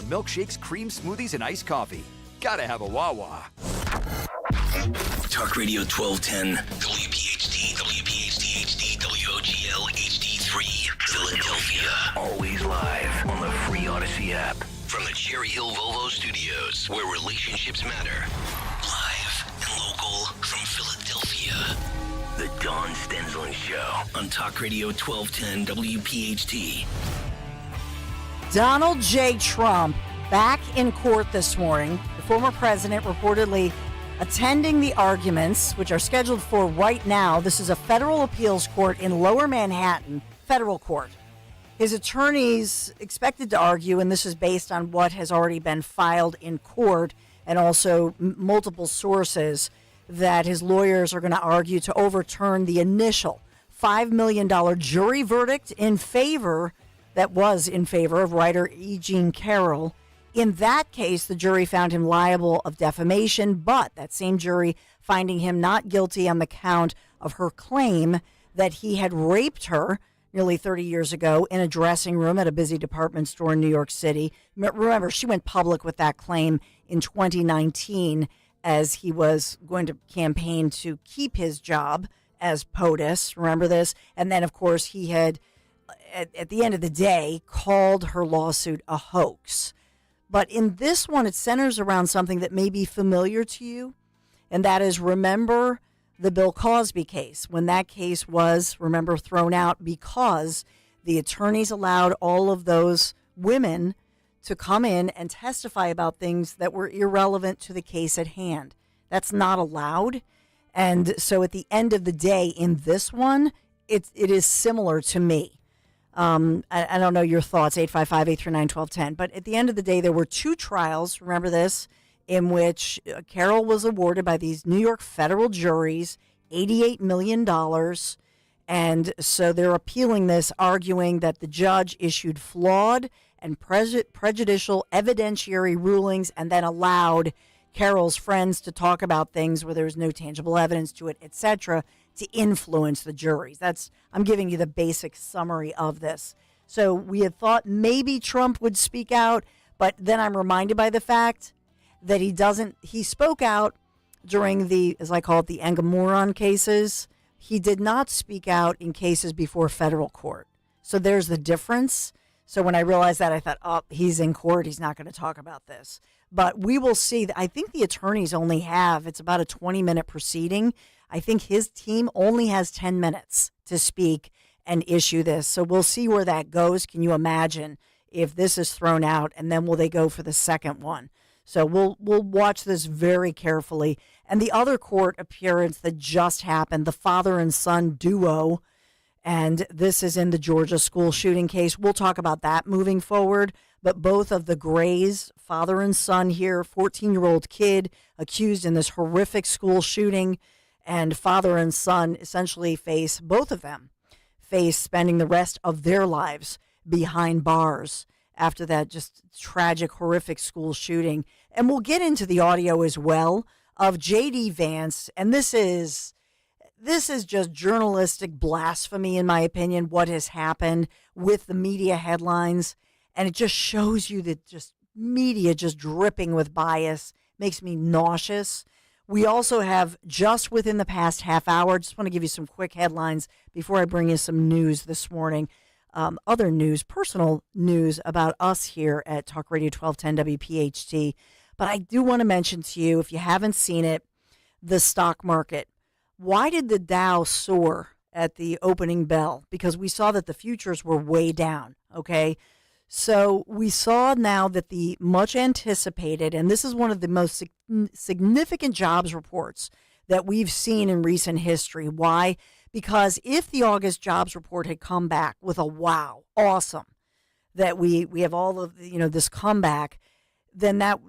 milkshakes, cream smoothies, and iced coffee. Gotta have a Wawa. Talk Radio 1210, WPHT, WPHT HD, WOGL HD3, Philadelphia. Always live on the free Odyssey app. From the Cherry Hill Volvo Studios, where relationships matter. Live and local from Philadelphia. The Dawn Stensland Show on Talk Radio 1210 WPHT. Donald J. Trump back in court this morning. The former president reportedly attending the arguments, which are scheduled for right now. This is a federal appeals court in Lower Manhattan, federal court. His attorneys expected to argue, and this is based on what has already been filed in court and also multiple sources, that his lawyers are going to argue to overturn the initial $5 million jury verdict that was in favor of writer E. Jean Carroll. In that case, the jury found him liable of defamation, but that same jury finding him not guilty on the count of her claim that he had raped her nearly 30 years ago in a dressing room at a busy department store in New York City. Remember, she went public with that claim in 2019 as he was going to campaign to keep his job as POTUS. Remember this? And then, of course, he had, at the end of the day, called her lawsuit a hoax. But in this one, it centers around something that may be familiar to you, and that is, remember the Bill Cosby case, when that case was, remember, thrown out because the attorneys allowed all of those women to come in and testify about things that were irrelevant to the case at hand. That's not allowed. And so at the end of the day, in this one, it is similar to me. I don't know your thoughts, 855-839-1210. But at the end of the day, there were two trials, remember this, in which Carroll was awarded by these New York federal juries $88 million. And so they're appealing this, arguing that the judge issued flawed and prejudicial evidentiary rulings and then allowed Carroll's friends to talk about things where there was no tangible evidence to it, etc., to influence the juries. I'm giving you the basic summary of this. So we had thought maybe Trump would speak out, but then I'm reminded by the fact that he spoke out during the, as I call it, the Engamoron cases. He did not speak out in cases before federal court. So there's the difference. So when I realized that, I thought, oh, he's in court. He's not going to talk about this. But we will see. I think the attorneys only it's about a 20-minute proceeding. I think his team only has 10 minutes to speak and issue this. So we'll see where that goes. Can you imagine if this is thrown out, and then will they go for the second one? So we'll watch this very carefully. And the other court appearance that just happened, the father and son duo, and this is in the Georgia school shooting case. We'll talk about that moving forward. But both of the Grays, father and son here, 14-year-old kid accused in this horrific school shooting, and father and son essentially both of them face spending the rest of their lives behind bars after that just tragic, horrific school shooting. And we'll get into the audio as well of J.D. Vance, and this is just journalistic blasphemy, in my opinion, what has happened with the media headlines. And it just shows you that just media just dripping with bias makes me nauseous. We also have, just within the past half hour, just want to give you some quick headlines before I bring you some news this morning. Other news, personal news about us here at Talk Radio 1210 WPHT. But I do want to mention to you, if you haven't seen it, the stock market. Why did the Dow soar at the opening bell? Because we saw that the futures were way down, okay? So we saw now that the much anticipated, and this is one of the most significant jobs reports that we've seen in recent history. Why? Because if the August jobs report had come back with a wow, awesome, that we have all of this comeback, then that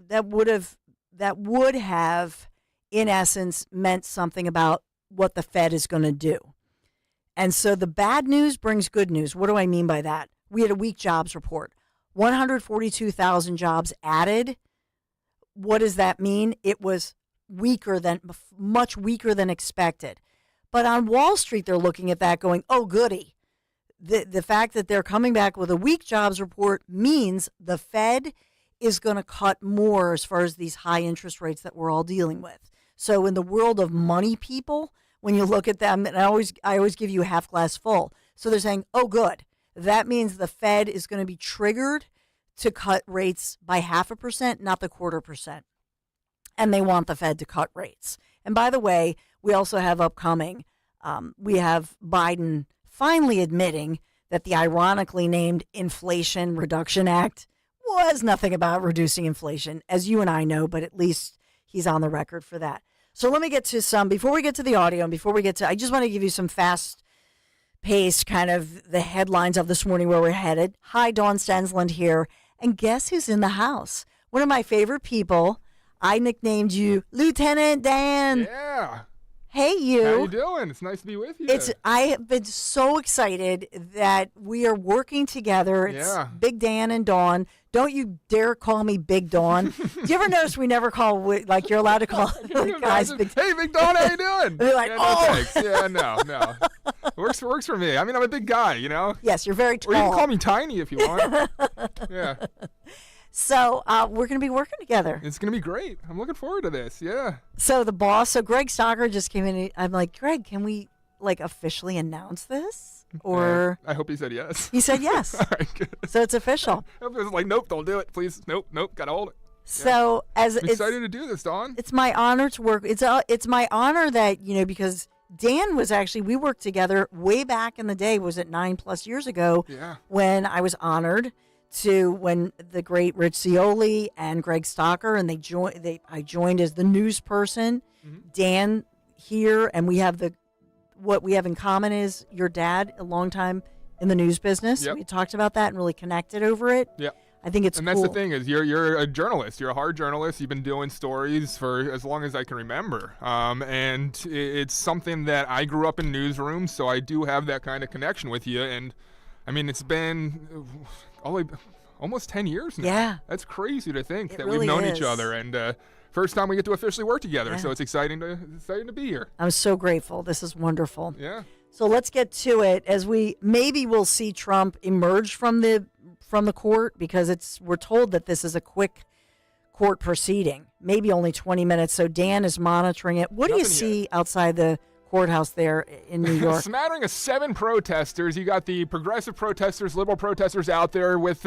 would have in essence meant something about what the Fed is going to do. And so the bad news brings good news. What do I mean by that? We had a weak jobs report. 142,000 jobs added. What does that mean? It was much weaker than expected. But on Wall Street, they're looking at that going, oh, goody. The fact that they're coming back with a weak jobs report means the Fed is going to cut more as far as these high interest rates that we're all dealing with. So in the world of money people, when you look at them, and I always give you a half glass full. So they're saying, oh, good. That means the Fed is going to be triggered to cut rates by 0.5%, not the 0.25%. And they want the Fed to cut rates. And by the way, we also have upcoming, we have Biden finally admitting that the ironically named Inflation Reduction Act was nothing about reducing inflation, as you and I know, but at least he's on the record for that. So let me get to before we get to the audio and before we get to, I just want to give you some fast-paced kind of the headlines of this morning where we're headed. Hi, Dawn Stensland here. And guess who's in the house? One of my favorite people. I nicknamed you Lieutenant Dan. Yeah. Hey, you. How you doing? It's nice to be with you. I have been so excited that we are working together. It's Big Dan and Dawn. Don't you dare call me Big Dawn. Do you ever notice we never call, like, you're allowed to call guys Big Hey, Big Dawn, how you doing? They're like, Thanks. Yeah, no. Works for me. I mean, I'm a big guy, you know? Yes, you're very tall. Or you can call me Tiny if you want. Yeah. So we're going to be working together. It's going to be great. I'm looking forward to this. Yeah. So Greg Stocker just came in. I'm like, Greg, can we like officially announce this? Or I hope he said yes. He said yes. All right, good. So it's official. I was like, nope, don't do it, please. Nope, gotta hold it. So I'm excited to do this, Dawn. It's my honor to work. It's my honor that, you know, because Dan was actually, we worked together way back in the day. Was it 9+ years ago? Yeah. When I was honored when the great Rich Cioli and Greg Stocker and I joined as the news person. Mm-hmm. Dan here, and what we have in common is your dad, a long time in the news business. Yep. We talked about that and really connected over it. Yeah. I think it's cool. And that's the thing is you're a journalist. You're a hard journalist. You've been doing stories for as long as I can remember. And it's something that I grew up in newsrooms, so I do have that kind of connection with you. And I mean, it's been almost 10 years now. Yeah. That's crazy to think that really we've known is. each other. And first time we get to officially work together. Yeah. So it's exciting to be here. I'm so grateful. This is wonderful. Yeah. So let's get to it as we'll see Trump emerge from the court, because we're told that this is a quick court proceeding, maybe only 20 minutes. So Dan is monitoring it. What do you see outside the courthouse there in New York? Smattering of 7 protesters. You got the progressive protesters, liberal protesters out there with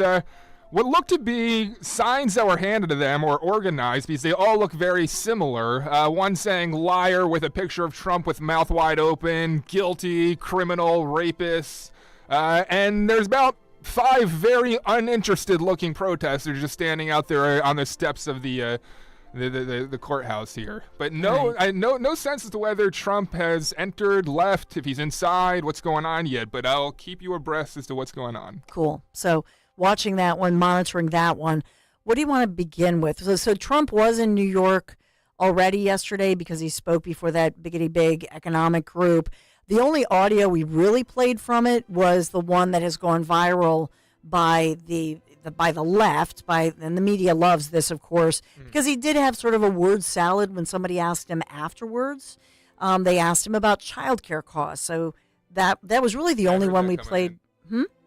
what looked to be signs that were handed to them or organized, because they all look very similar. One saying liar with a picture of Trump with mouth wide open, guilty, criminal, rapist. And there's about 5 very uninterested looking protesters just standing out there on the steps of the courthouse here. But no sense as to whether Trump has entered, left, if he's inside, what's going on yet. But I'll keep you abreast as to what's going on. Cool. So watching that one, monitoring that one. What do you want to begin with? So Trump was in New York already yesterday because he spoke before that biggity big economic group. The only audio we really played from it was the one that has gone viral by the left, and the media loves this, of course, because he did have sort of a word salad when somebody asked him afterwards. They asked him about childcare costs. So that was really the only one we played.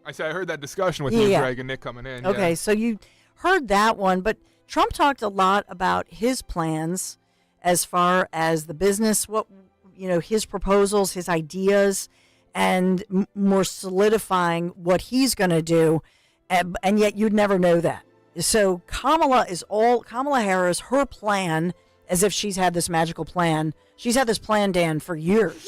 I said I heard that discussion with you, Greg, and Nick coming in. Okay, yeah. So you heard that one, but Trump talked a lot about his plans as far as the business, his proposals, his ideas, and more solidifying what he's going to do. And yet you'd never know that. So Kamala Harris, her plan, as if she's had this magical plan. She's had this plan, Dan, for years.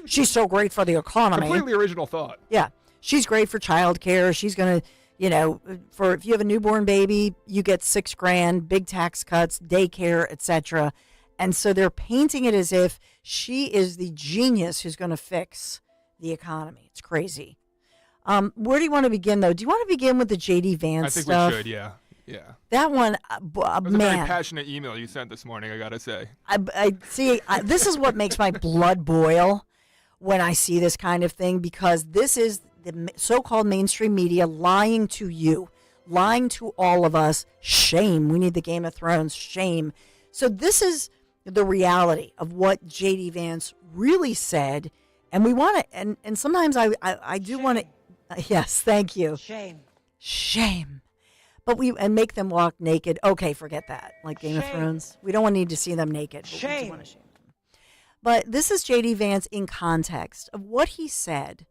She's so great for the economy. Completely original thought. Yeah. She's great for childcare. She's going to, if you have a newborn baby, you get $6,000, big tax cuts, daycare, etc. And so they're painting it as if she is the genius who's going to fix the economy. It's crazy. Where do you want to begin, though? Do you want to begin with the J.D. Vance stuff? I think we should, yeah. Yeah. That one, It was a very passionate email you sent this morning, I got to say. I see, this is what makes my blood boil when I see this kind of thing, because this is the so-called mainstream media lying to you, lying to all of us. Shame. We need the Game of Thrones. Shame. So this is the reality of what J.D. Vance really said. And we want to, and sometimes I do want to, yes, thank you. Shame. Shame. and make them walk naked. Okay, forget that. Like Game of Thrones. We don't need to see them naked. But we do want to shame them. But this is J.D. Vance in context of what he said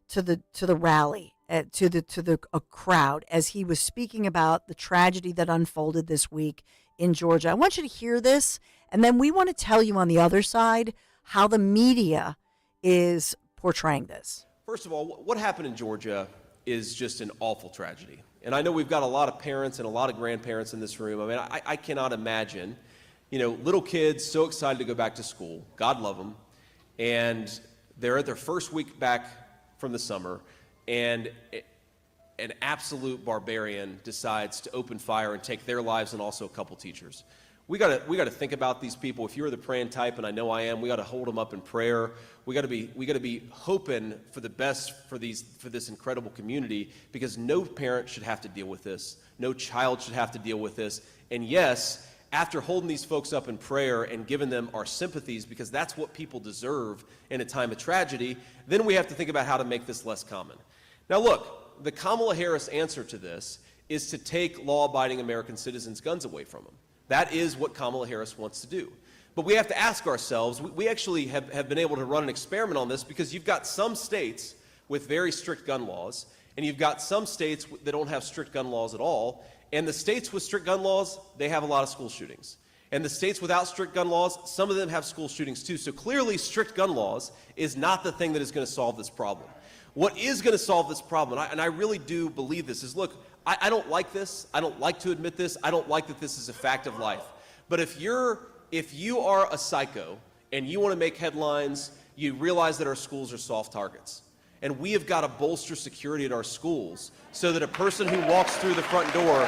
to the rally, to the crowd as he was speaking about the tragedy that unfolded this week in Georgia. I want you to hear this, and then we want to tell you on the other side how the media is portraying this. First of all, what happened in Georgia is just an awful tragedy. And I know we've got a lot of parents and a lot of grandparents in this room. I mean, I cannot imagine, little kids so excited to go back to school. God love them. And they're at their first week back from the summer, and an absolute barbarian decides to open fire and take their lives and also a couple teachers. We got to think about these people. If you're the praying type, and I know I am, we got to hold them up in prayer. We got to be hoping for the best for this incredible community, because no parent should have to deal with this. No child should have to deal with this. And yes, after holding these folks up in prayer and giving them our sympathies, because that's what people deserve in a time of tragedy, then we have to think about how to make this less common. Now look, the Kamala Harris answer to this is to take law-abiding American citizens' guns away from them. That is what Kamala Harris wants to do. But we have to ask ourselves, we actually have been able to run an experiment on this, because you've got some states with very strict gun laws, and you've got some states that don't have strict gun laws at all. And the states with strict gun laws, they have a lot of school shootings. And the states without strict gun laws, some of them have school shootings too. So clearly strict gun laws is not the thing that is going to solve this problem. What is going to solve this problem, and I really do believe this, is, look, I don't like this. I don't like to admit this. I don't like that this is a fact of life. But if you are a psycho and you want to make headlines, you realize that our schools are soft targets. And we have got to bolster security at our schools so that a person who walks through the front door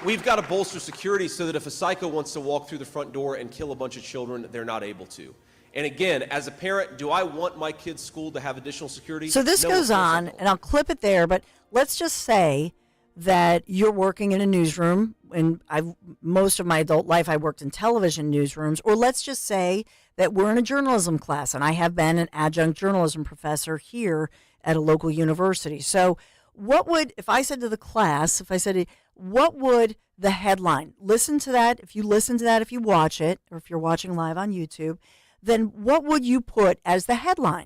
we've got to bolster security so that if a psycho wants to walk through the front door and kill a bunch of children, they're not able to. And again, as a parent, do I want my kid's school to have additional security? So this goes on, and I'll clip it there, but let's just say that you're working in a newsroom, and most of my adult life I worked in television newsrooms, or let's just say that we're in a journalism class, and I have been an adjunct journalism professor here at a local university. So what would, if I said to the class, what would the headline, listen to that, if you watch it, or if you're watching live on YouTube, then what would you put as the headline?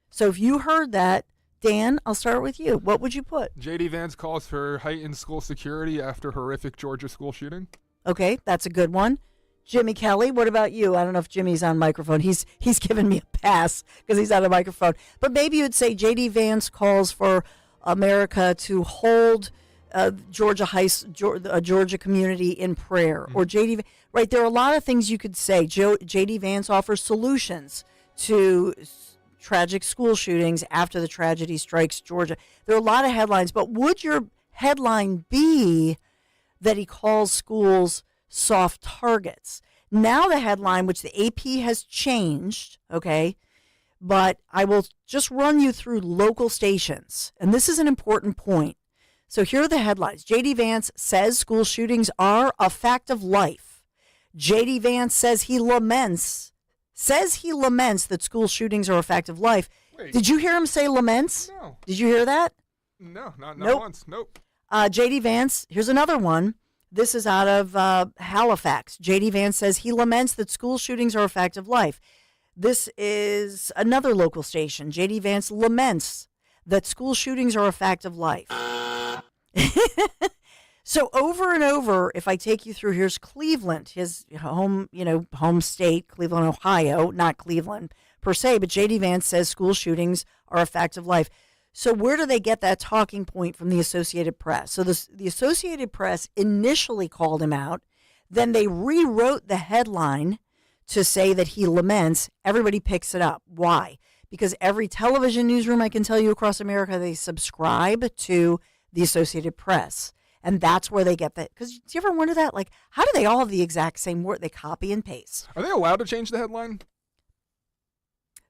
So if you heard that, Dan, I'll start with you. What would you put? J.D. Vance calls for heightened school security after horrific Georgia school shooting. Okay, that's a good one. Jimmy Kelly, what about you? I don't know if Jimmy's on microphone. He's given me a pass because he's on a microphone. But maybe you'd say J.D. Vance calls for America to hold Georgia community in prayer, or J.D. Right, there are a lot of things you could say. J.D. Vance offers solutions to tragic school shootings after the tragedy strikes Georgia. There are a lot of headlines, but would your headline be that he calls schools soft targets? Now the headline, which the AP has changed, okay, but I will just run you through local stations, and this is an important point. So here are the headlines. J.D. Vance says school shootings are a fact of life. J.D. Vance says he laments that school shootings are a fact of life. Wait. Did you hear him say laments? No. Did you hear that? No, not Nope. once. Nope. J.D. Vance, here's another one. This is out of Halifax. J.D. Vance says he laments that school shootings are a fact of life. This is another local station. J.D. Vance laments that school shootings are a fact of life. So over and over, if I take you through, here's Cleveland, his home state, Cleveland, Ohio, not Cleveland per se, but J.D. Vance says school shootings are a fact of life. So where do they get that talking point from the Associated Press? So the Associated Press initially called him out. Then they rewrote the headline to say that he laments. Everybody picks it up. Why? Because every television newsroom, I can tell you across America, they subscribe to the Associated Press. And that's where they get that. Because do you ever wonder that? Like, how do they all have the exact same word? They copy and paste. Are they allowed to change the headline?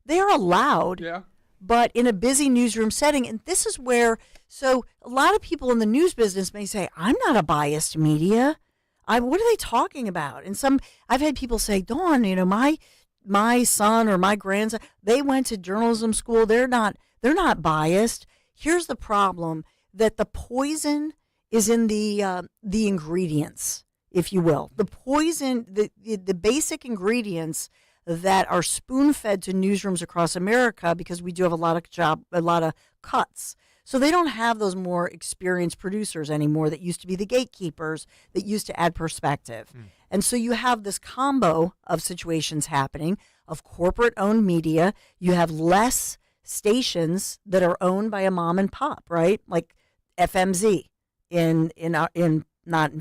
They are allowed. Yeah. But in a busy newsroom setting, and this is where, so a lot of people in the news business may say, I'm not a biased media. What are they talking about? And I've had people say, Dawn, my son or my grandson, they went to journalism school. They're not biased. Here's the problem, that the poison is in the ingredients, if you will. The poison, the basic ingredients that are spoon-fed to newsrooms across America, because we do have a lot of cuts. So they don't have those more experienced producers anymore that used to be the gatekeepers, that used to add perspective. And so you have this combo of situations happening, of corporate-owned media. You have less stations that are owned by a mom and pop, right? Like FMZ in not in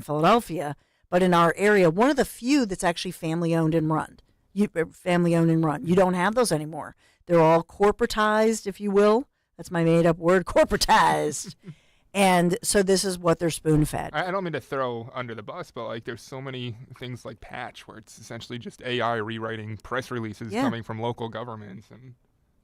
Philadelphia, but in our area. One of the few that's actually family-owned and run. You don't have those anymore. They're all corporatized, if you will. That's my made-up word, corporatized. And so this is what they're spoon-fed. I don't mean to throw under the bus, but like there's so many things like Patch, where it's essentially just AI rewriting press releases coming from local governments, and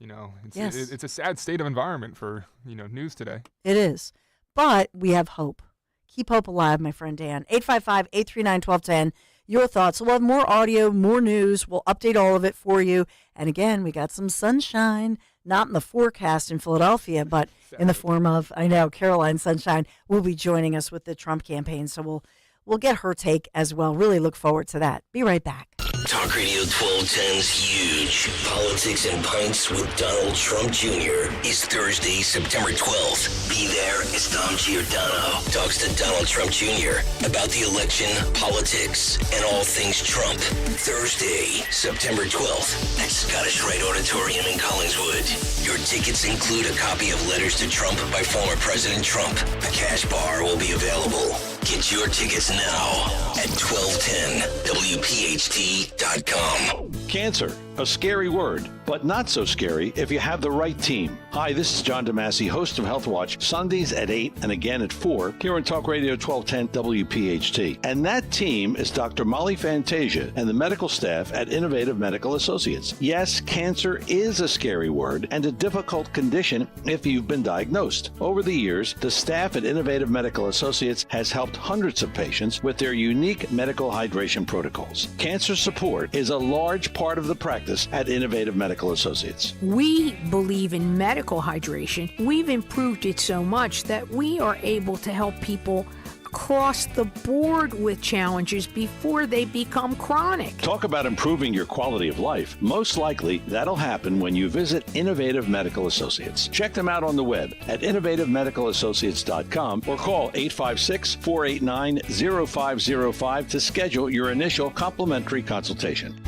it's a sad state of environment for news today. It is, but we have hope. Keep hope alive, my friend Dan. 855-839-1210. Your thoughts. We'll have more audio, more news. We'll update all of it for you. And again, we got some sunshine, not in the forecast in Philadelphia, but in the form of, Caroline Sunshine will be joining us with the Trump campaign. So we'll get her take as well. Really look forward to that. Be right back. Talk Radio 1210's Huge Politics and Pints with Donald Trump Jr. is Thursday, September 12th. Be there as Tom Giordano talks to Donald Trump Jr. about the election, politics, and all things Trump. Thursday, September 12th at Scottish Rite Auditorium in Collingswood. Your tickets include a copy of Letters to Trump by former President Trump. A cash bar will be available. Get your tickets now at 1210WPHT.com. Cancer, a scary word, but not so scary if you have the right team. Hi, this is John DeMasi, host of Health Watch, Sundays at 8 and again at 4 here on Talk Radio 1210 WPHT. And that team is Dr. Molly Fantasia and the medical staff at Innovative Medical Associates. Yes, cancer is a scary word and a difficult condition if you've been diagnosed. Over the years, the staff at Innovative Medical Associates has helped hundreds of patients with their unique medical hydration protocols. Cancer support is a large part of the practice at Innovative Medical Associates. We believe in medical hydration. We've improved it so much that we are able to help people across the board with challenges before they become chronic. Talk about improving your quality of life. Most likely, that'll happen when you visit Innovative Medical Associates. Check them out on the web at innovativemedicalassociates.com or call 856-489-0505 to schedule your initial complimentary consultation.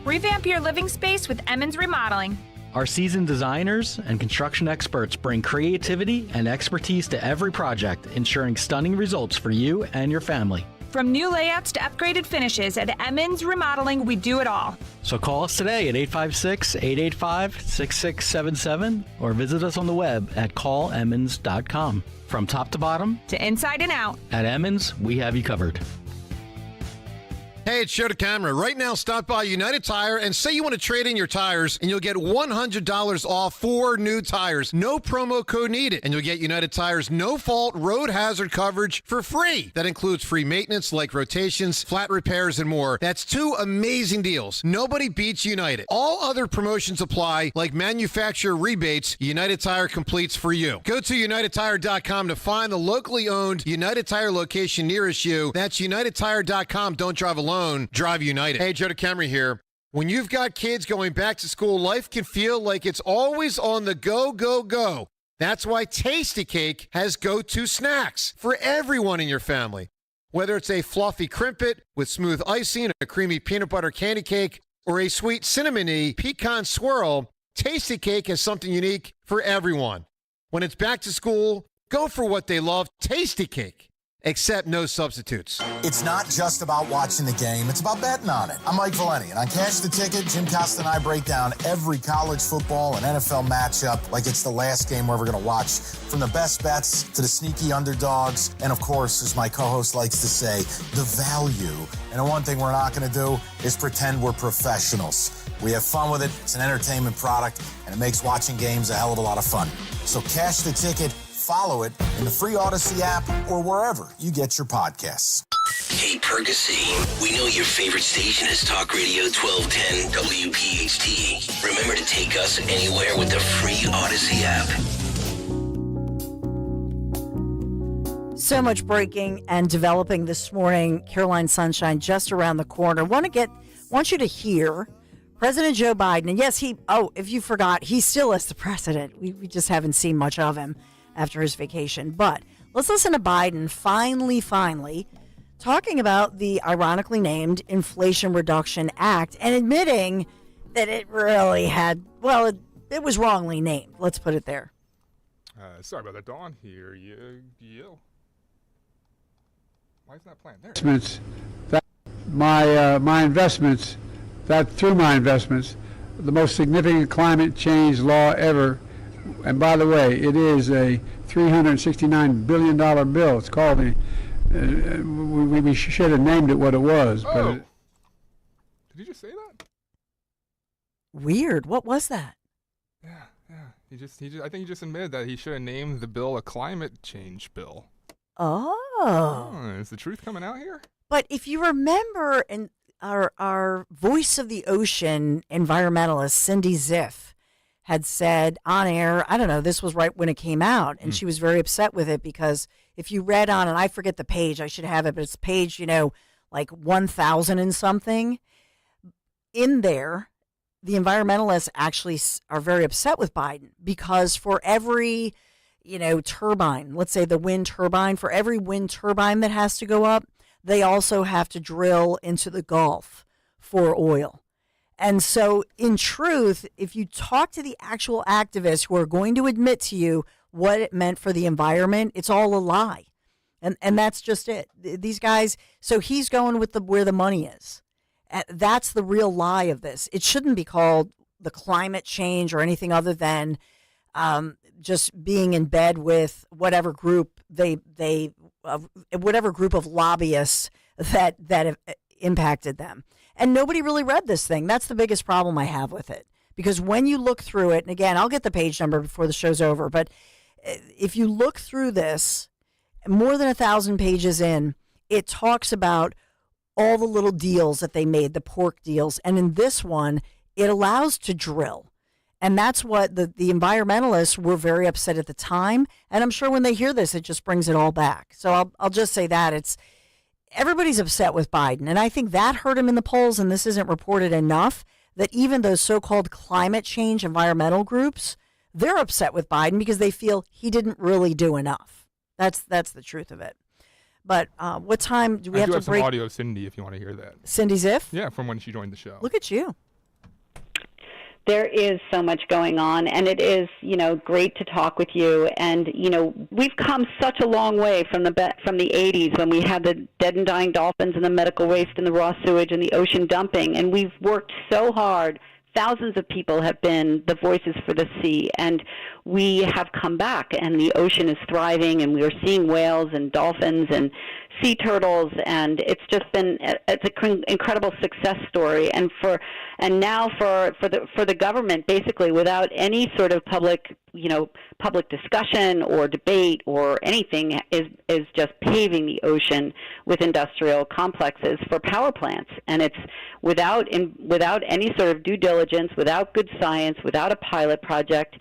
Revamp your living space with Emmons Remodeling. Our seasoned designers and construction experts bring creativity and expertise to every project, ensuring stunning results for you and your family. From new layouts to upgraded finishes, at Emmons Remodeling, we do it all. So call us today at 856-885-6677 or visit us on the web at callemmons.com. From top to bottom, To inside and out. at Emmons, we have you covered. Hey, it's Joe DeCamera. Right now, stop by United Tire and say you want to trade in your tires, and you'll get $100 off 4 new tires. No promo code needed. And you'll get United Tire's no-fault road hazard coverage for free. That includes free maintenance like rotations, flat repairs, and more. That's 2 amazing deals. Nobody beats United. All other promotions apply, like manufacturer rebates. United Tire completes for you. Go to UnitedTire.com to find the locally owned United Tire location nearest you. That's UnitedTire.com. Don't drive alone. Drive United. Hey, Joe DeCamera here. When you've got kids going back to school, life can feel like it's always on the go, go, go. That's why Tasty Cake has go-to snacks for everyone in your family. Whether it's a fluffy crimpet with smooth icing, a creamy peanut butter candy cake, or a sweet cinnamony pecan swirl, Tasty Cake has something unique for everyone. When it's back to school, go for what they love, Tasty Cake. Except no substitutes. It's not just about watching the game, it's about betting on it. I'm Mike Valeni, and on Cash the Ticket, Jim Costa and I break down every college football and NFL matchup like it's the last game we're ever going to watch. From the best bets to the sneaky underdogs, and of course, as my co-host likes to say, the value. And the one thing we're not going to do is pretend we're professionals. We have fun with it, it's an entertainment product, and it makes watching games a hell of a lot of fun. So Cash the Ticket, follow it in the free Odyssey app or wherever you get your podcasts. Hey, Percy, we know your favorite station is Talk Radio 1210 WPHT. Remember to take us anywhere with the free Odyssey app. So much breaking and developing this morning. Caroline Sunshine just around the corner. Want you to hear President Joe Biden. And yes, if you forgot, he still is the president. We just haven't seen much of him after his vacation. But let's listen to Biden finally talking about the ironically named Inflation Reduction Act and admitting that it really it was wrongly named. Let's put it there. Sorry about that, Dawn. Here you go. Why isn't that playing there? My investments, through my investments, the most significant climate change law ever. And by the way, it is a $369 billion bill. It's called we should have named it what it was. Oh. But Did you just say that? Weird. What was that? Yeah. I think he just admitted that he should have named the bill a climate change bill. Oh. Is the truth coming out here? But if you remember, and our voice of the ocean environmentalist, Cindy Ziff, had said on air, I don't know, this was right when it came out, and she was very upset with it because if you read on, and I forget the page, I should have it, but it's page, like 1,000 and something. In there, the environmentalists actually are very upset with Biden because for every turbine, let's say the wind turbine, for every wind turbine that has to go up, they also have to drill into the Gulf for oil. And so in truth, if you talk to the actual activists who are going to admit to you what it meant for the environment, it's all a lie. And that's just it. These guys, so he's going with where the money is. That's the real lie of this. It shouldn't be called the climate change or anything other than just being in bed with whatever group whatever group of lobbyists that have impacted them. And nobody really read this thing. That's the biggest problem I have with it. Because when you look through it, and again, I'll get the page number before the show's over, but if you look through this, more than 1,000 pages in, it talks about all the little deals that they made, the pork deals. And in this one, it allows to drill. And that's what the environmentalists were very upset at the time. And I'm sure when they hear this, it just brings it all back. So I'll just say that everybody's upset with Biden. And I think that hurt him in the polls. And this isn't reported enough that even those so-called climate change environmental groups, they're upset with Biden because they feel he didn't really do enough. That's the truth of it. But what time do we have to break? Some audio of Cindy if you want to hear that. Cindy Ziff? Yeah, from when she joined the show. Look at you. There is so much going on, and it is, great to talk with you. And, we've come such a long way from the 80s when we had the dead and dying dolphins and the medical waste and the raw sewage and the ocean dumping. And we've worked so hard. Thousands of people have been the voices for the sea, and we have come back, and the ocean is thriving, and we are seeing whales and dolphins and sea turtles, and it's an incredible success story. And now for the government, basically without any sort of public discussion or debate or anything, is just paving the ocean with industrial complexes for power plants, and it's without any sort of due diligence, without good science, without a pilot project.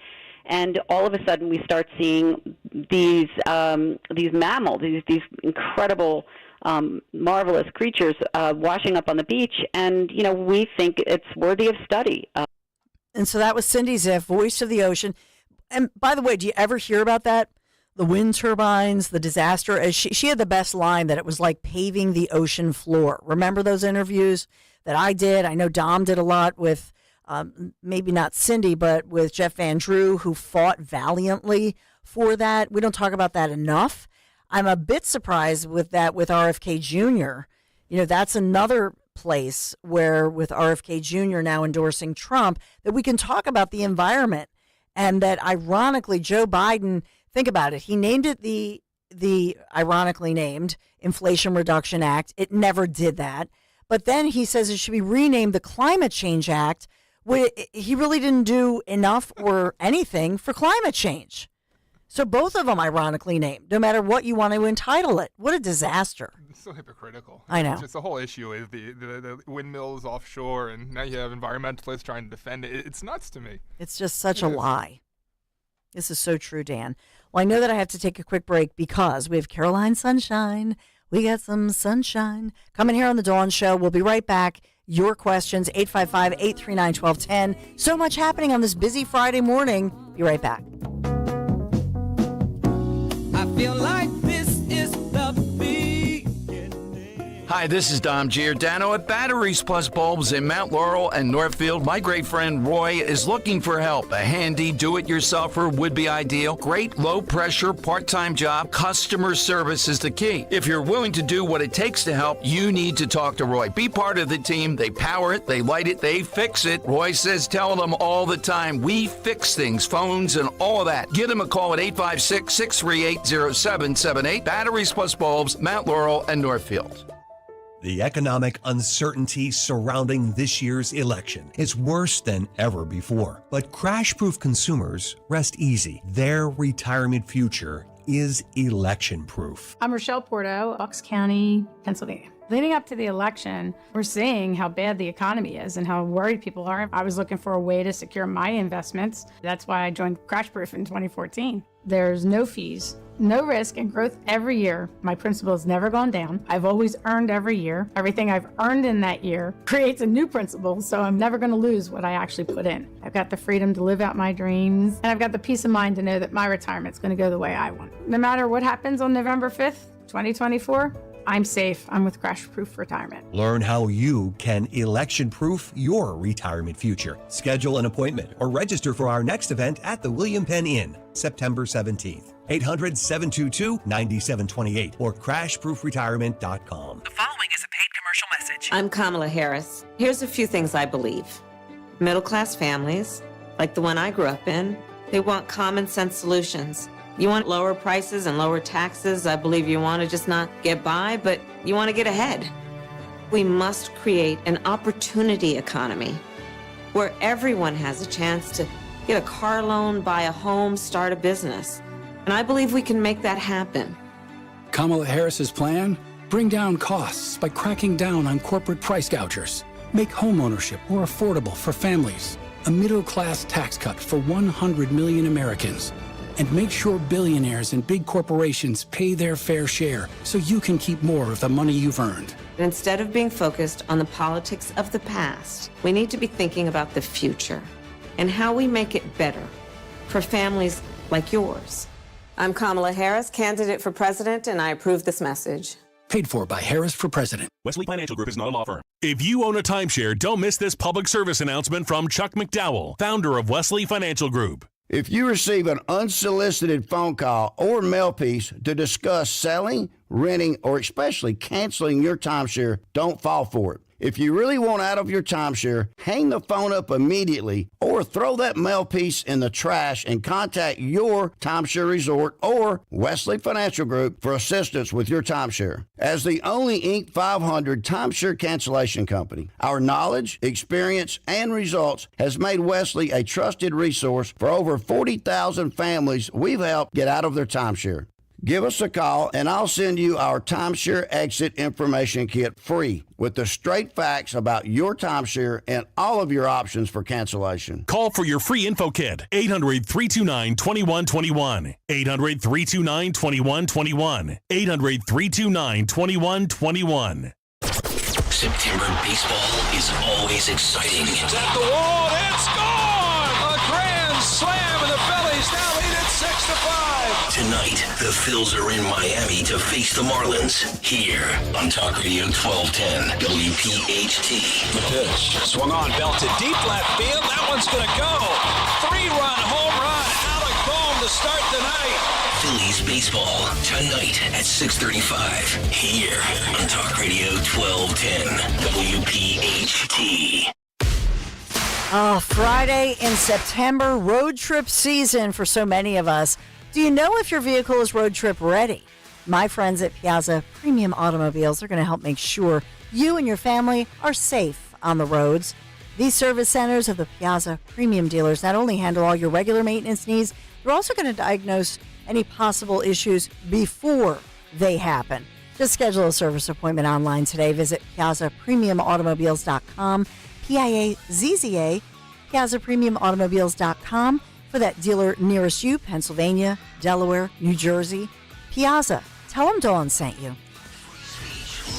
And all of a sudden, we start seeing these mammals, these incredible, marvelous creatures washing up on the beach, and we think it's worthy of study. And so that was Cindy Ziff, voice of the ocean. And by the way, do you ever hear about that? The wind turbines, the disaster. As she had the best line that it was like paving the ocean floor. Remember those interviews that I did? I know Dom did a lot with. Maybe not Cindy, but with Jeff Van Drew, who fought valiantly for that. We don't talk about that enough. I'm a bit surprised with that with RFK Jr. That's another place where with RFK Jr. now endorsing Trump, that we can talk about the environment. And that ironically, Joe Biden, think about it, he named it the ironically named Inflation Reduction Act. It never did that. But then he says it should be renamed the Climate Change Act. He really didn't do enough or anything for climate change. So both of them ironically named, no matter what you want to entitle it. What a disaster. It's so hypocritical. I know. It's just the whole issue is the windmills offshore, and now you have environmentalists trying to defend it. It's nuts to me. It's just such a lie. This is so true, Dan. Well, I know that I have to take a quick break because we have Caroline Sunshine. We got some sunshine coming here on the Dawn Show. We'll be right back. Your questions, 855-839-1210. So much happening on this busy Friday morning. Be right back. I feel like this is the Hi, this is Dom Giordano at Batteries Plus Bulbs in Mount Laurel and Northfield. My great friend Roy is looking for help. A handy do-it-yourselfer would be ideal. Great low-pressure part-time job. Customer service is the key. If you're willing to do what it takes to help, you need to talk to Roy. Be part of the team. They power it, they light it, they fix it. Roy says tell them all the time, we fix things, phones and all of that. Give him a call at 856-638-0778. Batteries Plus Bulbs, Mount Laurel and Northfield. The economic uncertainty surrounding this year's election is worse than ever before. But crash-proof consumers rest easy. Their retirement future is election-proof. I'm Rochelle Porto, Bucks County, Pennsylvania. Leading up to the election, we're seeing how bad the economy is and how worried people are. I was looking for a way to secure my investments. That's why I joined Crashproof in 2014. There's no fees, no risk, and growth every year. My principal has never gone down. I've always earned every year. Everything I've earned in that year creates a new principal, so I'm never going to lose what I actually put in. I've got the freedom to live out my dreams, and I've got the peace of mind to know that my retirement's going to go the way I want. No matter what happens on November 5th, 2024, I'm safe. I'm with Crashproof Retirement. Learn how you can election-proof your retirement future. Schedule an appointment or register for our next event at the William Penn Inn, September 17th. 800-722-9728 or crashproofretirement.com. The following is a paid commercial message. I'm Kamala Harris. Here's a few things I believe. Middle-class families, like the one I grew up in, they want common sense solutions. You want lower prices and lower taxes. I believe you want to just not get by, but you want to get ahead. We must create an opportunity economy where everyone has a chance to get a car loan, buy a home, start a business. And I believe we can make that happen. Kamala Harris's plan? Bring down costs by cracking down on corporate price gougers. Make homeownership more affordable for families. A middle-class tax cut for 100 million Americans. And make sure billionaires and big corporations pay their fair share so you can keep more of the money you've earned. Instead of being focused on the politics of the past, we need to be thinking about the future and how we make it better for families like yours. I'm Kamala Harris, candidate for president, and I approve this message. Paid for by Harris for President. Wesley Financial Group is not a law firm. If you own a timeshare, don't miss this public service announcement from Chuck McDowell, founder of Wesley Financial Group. If you receive an unsolicited phone call or mail piece to discuss selling, renting, or especially canceling your timeshare, don't fall for it. If you really want out of your timeshare, hang the phone up immediately or throw that mail piece in the trash and contact your timeshare resort or Wesley Financial Group for assistance with your timeshare. As the only Inc. 500 timeshare cancellation company, our knowledge, experience, and results has made Wesley a trusted resource for over 40,000 families we've helped get out of their timeshare. Give us a call, and I'll send you our timeshare exit information kit free with the straight facts about your timeshare and all of your options for cancellation. Call for your free info kit, 800-329-2121. 800-329-2121. 800-329-2121. September baseball is always exciting. It's at the wall, it's gone! A grand slam, and the Phillies now lead it 6-5. Tonight, the Phils are in Miami to face the Marlins here on Talk Radio 1210 WPHT. The pitch swung on, belted deep left field. That one's going to go. 3-run home run. Alec Bohm to start the night. Phillies baseball tonight at 6:35 here on Talk Radio 1210 WPHT. Friday in September, road trip season for so many of us. Do you know if your vehicle is road trip ready? My friends at Piazza Premium Automobiles are going to help make sure you and your family are safe on the roads. These service centers of the Piazza Premium dealers not only handle all your regular maintenance needs, they're also going to diagnose any possible issues before they happen. Just schedule a service appointment online today. Visit PiazzaPremiumAutomobiles.com, Piazza, PiazzaPremiumAutomobiles.com for that dealer nearest you, Pennsylvania, Delaware, New Jersey. Piazza, tell them Dawn sent you.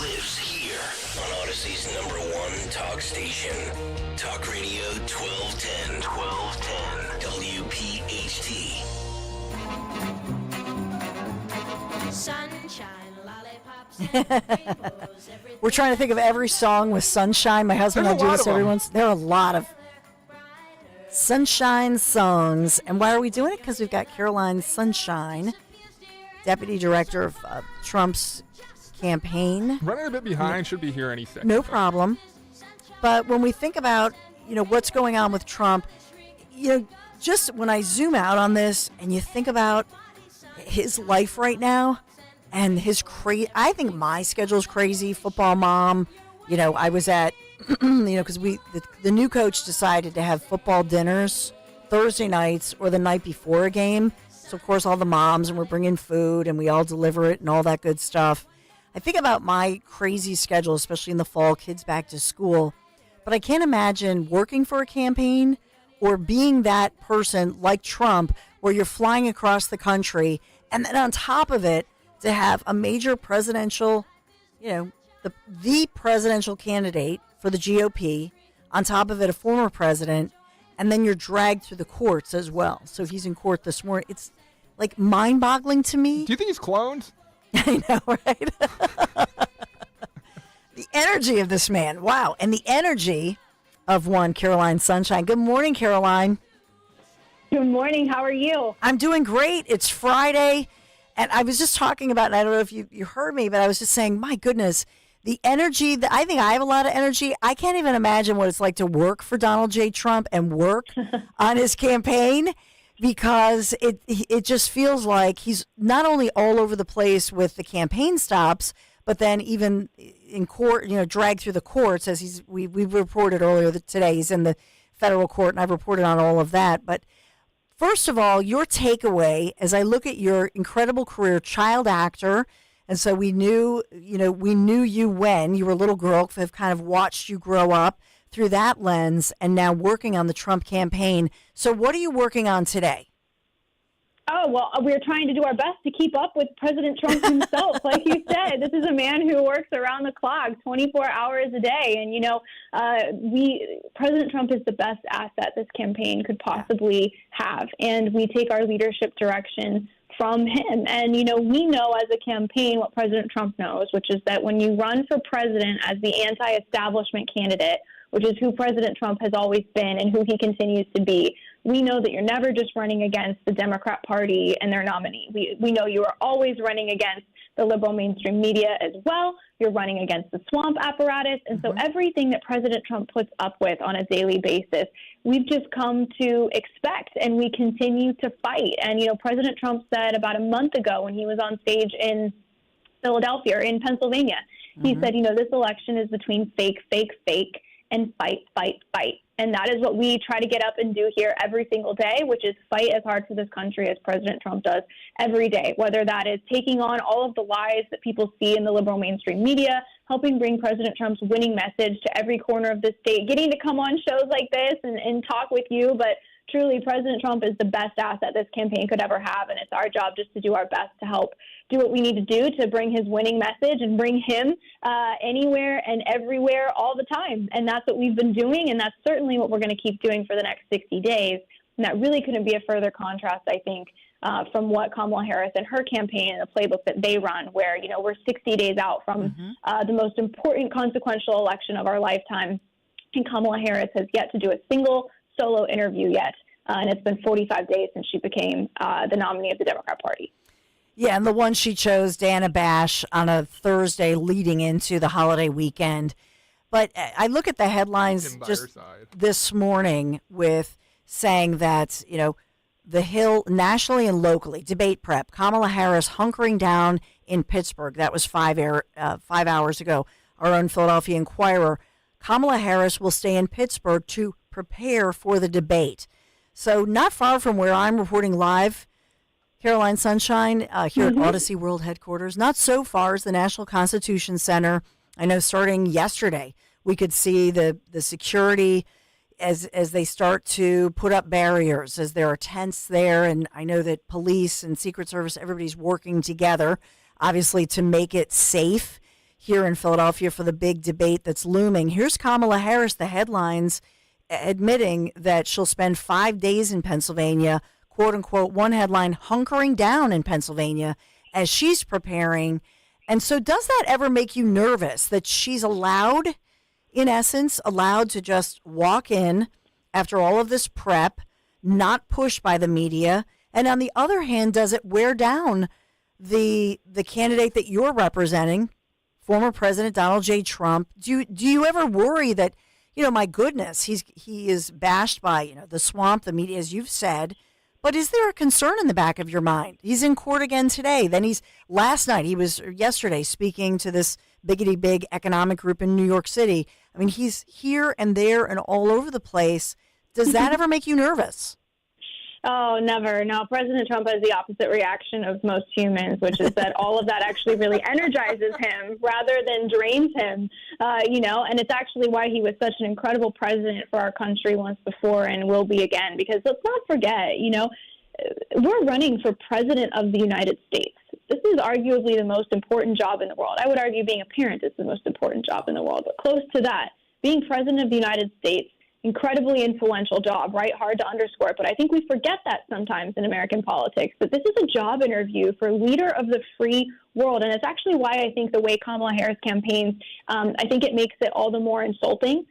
Lives here on Odyssey's #1 talk station. Talk Radio 1210. WPHT. We're trying to think of every song with sunshine. My husband and I do this every once. There are a lot of sunshine songs. And why are we doing it? Because we've got Caroline Sunshine, Deputy Director of Trump's campaign. Running a bit behind, should be here any second. No problem. But when we think about, what's going on with Trump, just when I zoom out on this and you think about his life right now and his I think my schedule is crazy. Football mom, I was at, because the new coach decided to have football dinners Thursday nights or the night before a game. So, of course, all the moms, and we're bringing food, and we all deliver it and all that good stuff. I think about my crazy schedule, especially in the fall, kids back to school. But I can't imagine working for a campaign or being that person like Trump where you're flying across the country, and then on top of it, to have a major presidential, the presidential candidate for the GOP, on top of it, a former president, and then you're dragged through the courts as well. So if he's in court this morning, it's like mind-boggling to me. Do you think he's cloned? I know, right? The energy of this man, wow. And the energy of one Caroline Sunshine. Good morning, Caroline. Good morning. How are you? I'm doing great. It's Friday. And I was just talking about, and I don't know if you heard me, but I was just saying, my goodness, the energy, I think I have a lot of energy. I can't even imagine what it's like to work for Donald J. Trump and work on his campaign, because it just feels like he's not only all over the place with the campaign stops, but then even in court, dragged through the courts, as we reported earlier today. He's in the federal court, and I've reported on all of that. But first of all, your takeaway, as I look at your incredible career, child actor, and so we knew you when you were a little girl, have kind of watched you grow up through that lens, and now working on the Trump campaign. So what are you working on today? Oh, well, we're trying to do our best to keep up with President Trump himself. Like you said, this is a man who works around the clock, 24 hours a day. And, President Trump is the best asset this campaign could possibly have. And we take our leadership direction from him. And, we know as a campaign what President Trump knows, which is that when you run for president as the anti-establishment candidate, which is who President Trump has always been and who he continues to be, we know that you're never just running against the Democrat Party and their nominee. We know you are always running against the liberal mainstream media as well. You're running against the swamp apparatus. And so everything that President Trump puts up with on a daily basis, we've just come to expect, and we continue to fight. And, President Trump said about a month ago when he was on stage in Philadelphia or in Pennsylvania, he said, this election is between fake, fake, fake, and fight, fight, fight. And that is what we try to get up and do here every single day, which is fight as hard for this country as President Trump does every day, whether that is taking on all of the lies that people see in the liberal mainstream media, helping bring President Trump's winning message to every corner of the state, getting to come on shows like this and talk with you. But truly, President Trump is the best asset this campaign could ever have, and it's our job just to do our best to help do what we need to do to bring his winning message and bring him anywhere and everywhere all the time. And that's what we've been doing, and that's certainly what we're going to keep doing for the next 60 days. And that really couldn't be a further contrast, I think, from what Kamala Harris and her campaign and the playbook that they run, where, we're 60 days out from the most important consequential election of our lifetime, and Kamala Harris has yet to do a single solo interview yet, and it's been 45 days since she became the nominee of the Democrat Party. Yeah, and the one she chose, Dana Bash, on a Thursday leading into the holiday weekend. But I look at the headlines just this morning with saying that, the Hill nationally and locally, debate prep, Kamala Harris hunkering down in Pittsburgh. That was 5 hours ago. Our own Philadelphia Inquirer. Kamala Harris will stay in Pittsburgh to prepare for the debate. So not far from where I'm reporting live, Caroline Sunshine, here at Odyssey World Headquarters. Not so far as the National Constitution Center. I know starting yesterday, we could see the security as they start to put up barriers, as there are tents there. And I know that police and Secret Service, everybody's working together, obviously, to make it safe here in Philadelphia for the big debate that's looming. Here's Kamala Harris, the headlines, admitting that she'll spend 5 days in Pennsylvania, quote unquote, one headline, hunkering down in Pennsylvania as she's preparing. And so does that ever make you nervous that she's allowed, in essence, allowed to just walk in after all of this prep, not pushed by the media? And on the other hand, does it wear down the candidate that you're representing, former President Donald J. Trump? Do you ever worry that, my goodness, he is bashed by, the swamp, the media, as you've said, but is there a concern in the back of your mind? He's in court again today. Then he was yesterday speaking to this biggity big economic group in New York City. I mean, he's here and there and all over the place. Does that ever make you nervous? Oh, never. No, President Trump has the opposite reaction of most humans, which is that all of that actually really energizes him rather than drains him, and it's actually why he was such an incredible president for our country once before and will be again, because let's not forget, we're running for president of the United States. This is arguably the most important job in the world. I would argue being a parent is the most important job in the world, but close to that, being president of the United States, incredibly influential job, right? Hard to underscore, but I think we forget that sometimes in American politics, that this is a job interview for leader of the free world. And it's actually why I think the way Kamala Harris campaigns, I think it makes it all the more insulting.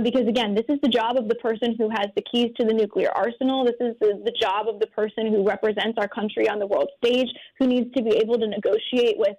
Because, again, this is the job of the person who has the keys to the nuclear arsenal. This is the job of the person who represents our country on the world stage, who needs to be able to negotiate with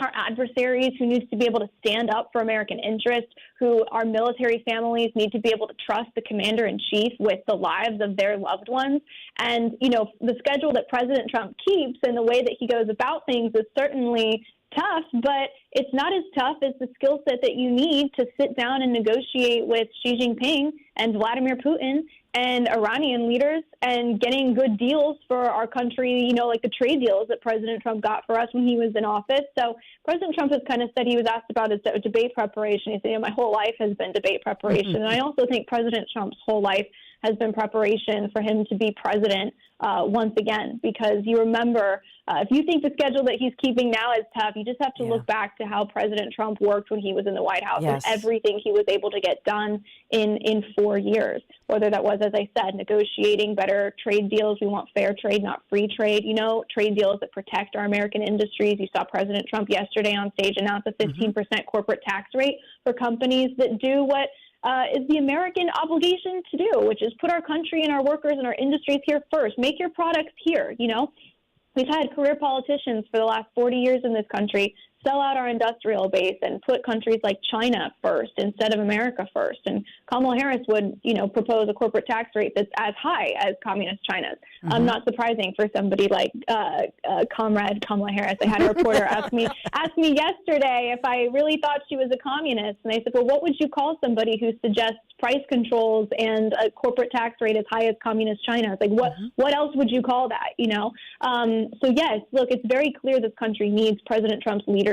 our adversaries, who needs to be able to stand up for American interests, who our military families need to be able to trust the commander-in-chief with the lives of their loved ones. And, the schedule that President Trump keeps and the way that he goes about things is certainly tough, but it's not as tough as the skill set that you need to sit down and negotiate with Xi Jinping and Vladimir Putin and Iranian leaders and getting good deals for our country, like the trade deals that President Trump got for us when he was in office. So President Trump has kind of said, he was asked about his debate preparation. He said, my whole life has been debate preparation. And I also think President Trump's whole life has been preparation for him to be president once again, because you remember, if you think the schedule that he's keeping now is tough, you just have to look back to how President Trump worked when he was in the White House and everything he was able to get done in 4 years, whether that was, as I said, negotiating better trade deals. We want fair trade, not free trade, trade deals that protect our American industries. You saw President Trump yesterday on stage announce a 15% corporate tax rate for companies that do what is the American obligation to do, which is put our country and our workers and our industries here first. Make your products here, We've had career politicians for the last 40 years in this country sell out our industrial base and put countries like China first instead of America first. And Kamala Harris would, propose a corporate tax rate that's as high as communist China's. Not surprising for somebody like Comrade Kamala Harris. I had a reporter ask me yesterday if I really thought she was a communist. And I said, well, what would you call somebody who suggests price controls and a corporate tax rate as high as communist China? It's like, what else would you call that, So, yes, look, it's very clear this country needs President Trump's leadership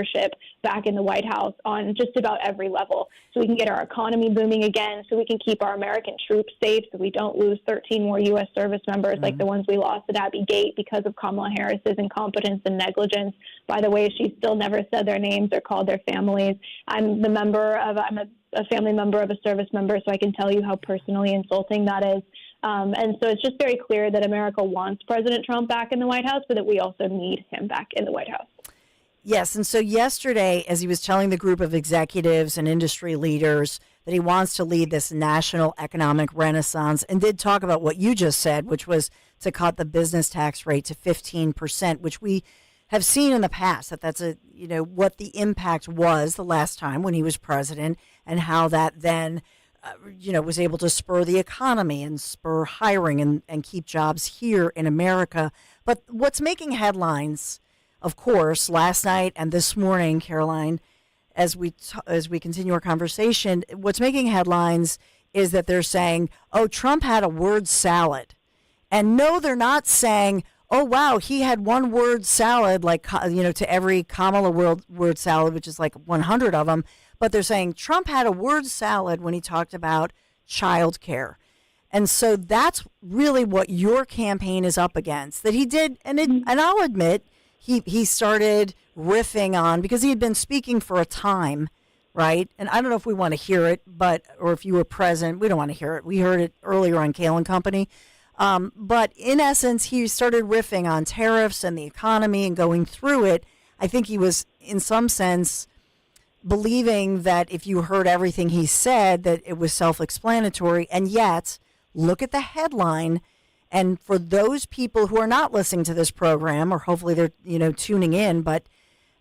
back in the White House on just about every level, so we can get our economy booming again, so we can keep our American troops safe, so we don't lose 13 more U.S. service members like the ones we lost at Abbey Gate because of Kamala Harris's incompetence and negligence. By the way, she still never said their names or called their families. I'm a family member of a service member, so I can tell you how personally insulting that is. And so it's just very clear that America wants President Trump back in the White House, but that we also need him back in the White House. Yes, and so yesterday, as he was telling the group of executives and industry leaders that he wants to lead this national economic renaissance, and did talk about what you just said, which was to cut the business tax rate to 15%, which we have seen in the past, that's what the impact was the last time when he was president, and how that then was able to spur the economy and spur hiring and keep jobs here in America. But what's making headlines, of course, last night and this morning, Caroline, as we continue our conversation, what's making headlines is that they're saying, oh, Trump had a word salad. And no, they're not saying, oh, wow, he had one word salad, like, to every Kamala word salad, which is like 100 of them. But they're saying Trump had a word salad when he talked about child care. And so that's really what your campaign is up against, that he did. And I'll admit, he started riffing on, because he had been speaking for a time, right? And I don't know if we want to hear it, or if you were present, we don't want to hear it. We heard it earlier on Kale and Company. But in essence, he started riffing on tariffs and the economy and going through it. I think he was, in some sense, believing that if you heard everything he said, that it was self-explanatory. And yet, look at the headline. And for those people who are not listening to this program, or hopefully they're, tuning in, but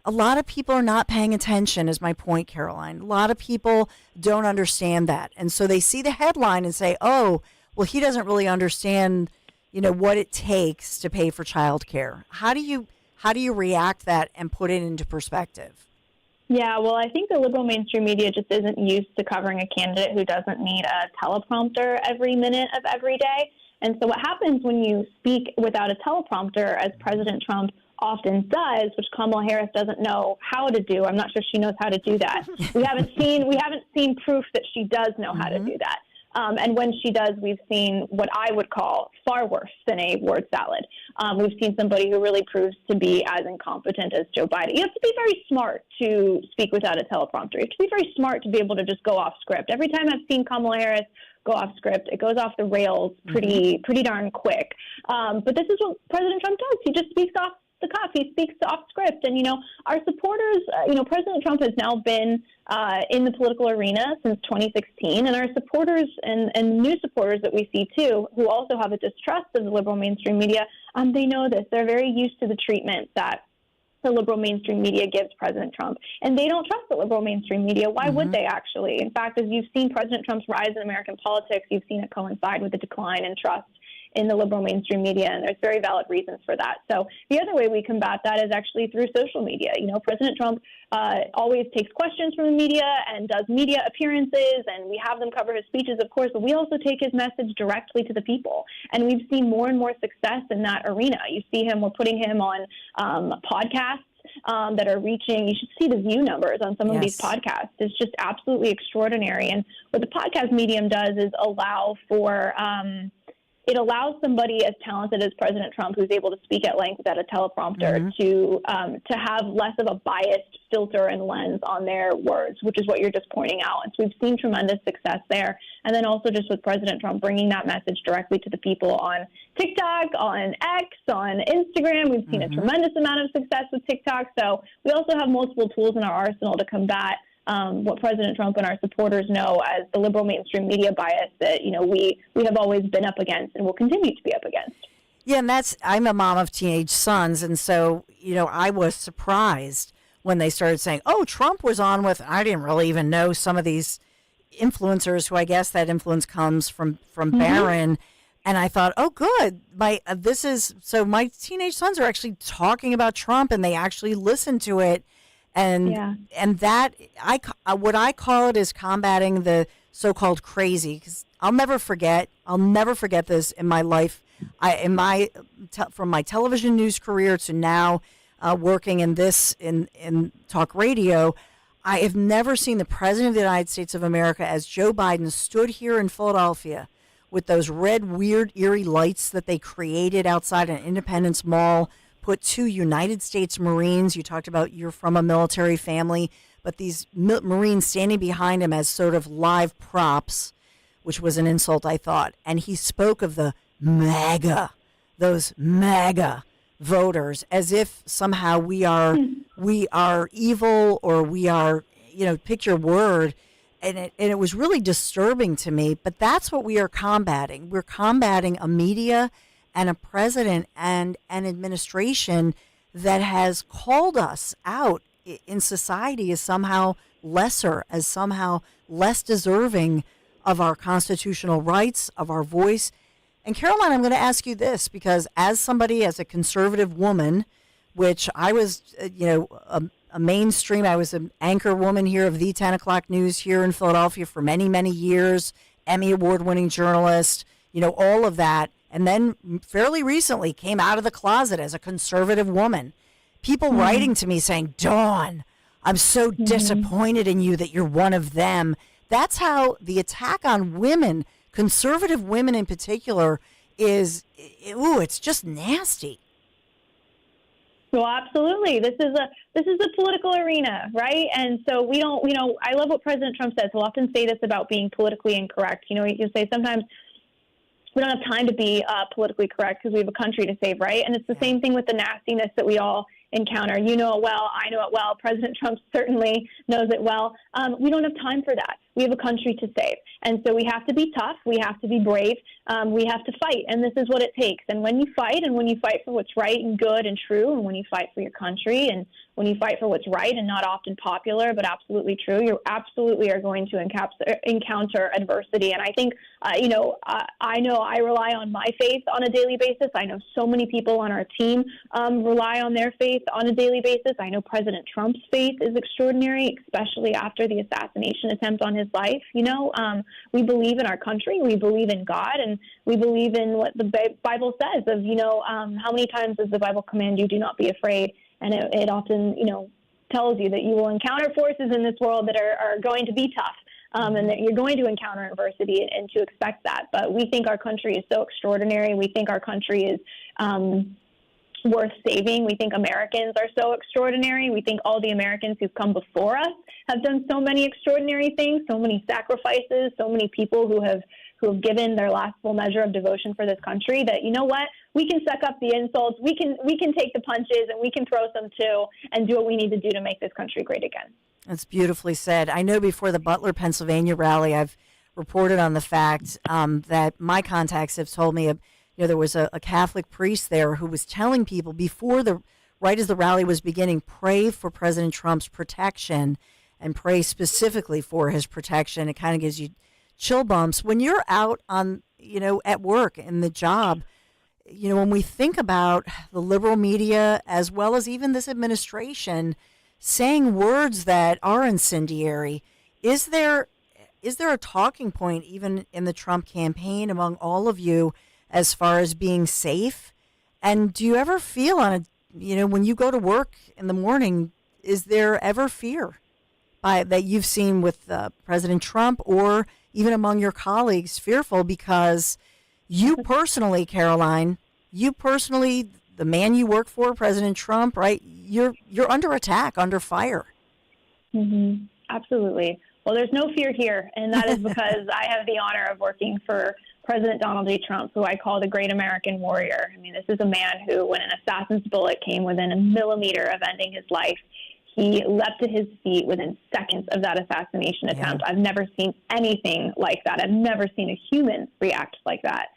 a lot of people are not paying attention, is my point, Caroline. A lot of people don't understand that. And so they see the headline and say, oh, well, he doesn't really understand, what it takes to pay for child care. How do you react that and put it into perspective? Yeah, well, I think the liberal mainstream media just isn't used to covering a candidate who doesn't need a teleprompter every minute of every day. And so what happens when you speak without a teleprompter, as President Trump often does, which Kamala Harris doesn't know how to do. I'm not sure she knows how to do that. We haven't seen proof that she does know how to do that. And when she does, we've seen what I would call far worse than a word salad. We've seen somebody who really proves to be as incompetent as Joe Biden. You have to be very smart to speak without a teleprompter. You have to be very smart to be able to just go off script. Every time I've seen Kamala Harris go off script, it goes off the rails pretty darn quick. But this is what President Trump does. He just speaks off the cuff. He speaks off script. And, our supporters, President Trump has now been in the political arena since 2016. And our supporters and new supporters that we see, too, who also have a distrust of the liberal mainstream media, they know this. They're very used to the treatment that the liberal mainstream media gives President Trump. And they don't trust the liberal mainstream media. Why would they, actually? In fact, as you've seen President Trump's rise in American politics, you've seen it coincide with the decline in trust in the liberal mainstream media, and there's very valid reasons for that. So the other way we combat that is actually through social media. President Trump always takes questions from the media and does media appearances, and we have them cover his speeches, of course, but we also take his message directly to the people. And we've seen more and more success in that arena. You see him, we're putting him on podcasts that are reaching, you should see the view numbers on some of these podcasts. It's just absolutely extraordinary. And what the podcast medium does is it allows somebody as talented as President Trump, who's able to speak at length without a teleprompter, to have less of a biased filter and lens on their words, which is what you're just pointing out. And so we've seen tremendous success there. And then also just with President Trump bringing that message directly to the people on TikTok, on X, on Instagram. We've seen a tremendous amount of success with TikTok. So we also have multiple tools in our arsenal to combat what President Trump and our supporters know as the liberal mainstream media bias that, we have always been up against and will continue to be up against. Yeah, and I'm a mom of teenage sons, and so, I was surprised when they started saying, oh, Trump was on with, I didn't really even know some of these influencers who I guess that influence comes from Barron. And I thought, oh, good. My teenage sons are actually talking about Trump, and they actually listen to it. And that what I call it is combating the so-called crazy, because I'll never forget this in my life. From my television news career to now working in talk radio, I have never seen the President of the United States of America as Joe Biden stood here in Philadelphia with those red, weird, eerie lights that they created outside an Independence Mall, put 2 United States Marines. You talked about you're from a military family, but these Marines standing behind him as sort of live props, which was an insult, I thought. And he spoke of the MAGA, those MAGA voters, as if somehow we are evil, or we are, pick your word. And it was really disturbing to me. But that's what we are combating. We're combating a media and a president and an administration that has called us out in society as somehow lesser, as somehow less deserving of our constitutional rights, of our voice. And Caroline, I'm going to ask you this, because as a conservative woman, which I was, a mainstream, I was an anchor woman here of the 10 o'clock news here in Philadelphia for many, many years, Emmy award-winning journalist, all of that. and then fairly recently came out of the closet as a conservative woman. People writing to me saying, Dawn, I'm so disappointed in you that you're one of them. That's how the attack on women, conservative women in particular, is, it's just nasty. Well, absolutely. This is a political arena, right? And so we don't, I love what President Trump says. He'll often say this about being politically incorrect. He can say sometimes we don't have time to be politically correct because we have a country to save, right? And it's the same thing with the nastiness that we all encounter. You know it well. I know it well. President Trump certainly knows it well. We don't have time for that. We have a country to save. And so we have to be tough. We have to be brave. We have to fight. And this is what it takes. And when you fight, and when you fight for what's right and good and true, and when you fight for your country, and when you fight for what's right and not often popular, but absolutely true, you absolutely are going to encounter adversity. And I think, I know I rely on my faith on a daily basis. I know so many people on our team rely on their faith on a daily basis. I know President Trump's faith is extraordinary, especially after the assassination attempt on his life. We believe in our country, we believe in God, and we believe in what the Bible says of, how many times does the Bible command you, do not be afraid? And it often, tells you that you will encounter forces in this world that are going to be tough, and that you're going to encounter adversity, and to expect that. But we think our country is so extraordinary. We think our country is worth saving. We think Americans are so extraordinary. We think all the Americans who've come before us have done so many extraordinary things, so many sacrifices, so many people who have given their last full measure of devotion for this country, that, you know what, we can suck up the insults, we can take the punches, and we can throw some too, and do what we need to do to make this country great again. That's beautifully said. I know before the Butler, Pennsylvania rally, I've reported on the fact that my contacts have told me, there was a Catholic priest there who was telling people before right as the rally was beginning, pray for President Trump's protection and pray specifically for his protection. It kind of gives you chill bumps when you're out on, at work in the job. When we think about the liberal media, as well as even this administration saying words that are incendiary, is there a talking point even in the Trump campaign among all of you as far as being safe? And do you ever feel when you go to work in the morning, is there ever fear that you've seen with President Trump, or even among your colleagues, fearful because you personally, Caroline, the man you work for, President Trump, right? You're under attack, under fire. Mm-hmm. Absolutely. Well, there's no fear here, and that is because I have the honor of working for President Donald J. Trump, who I call the great American warrior. I mean, this is a man who, when an assassin's bullet came within a millimeter of ending his life, he leapt to his feet within seconds of that assassination attempt. I've never seen anything like that. I've never seen a human react like that.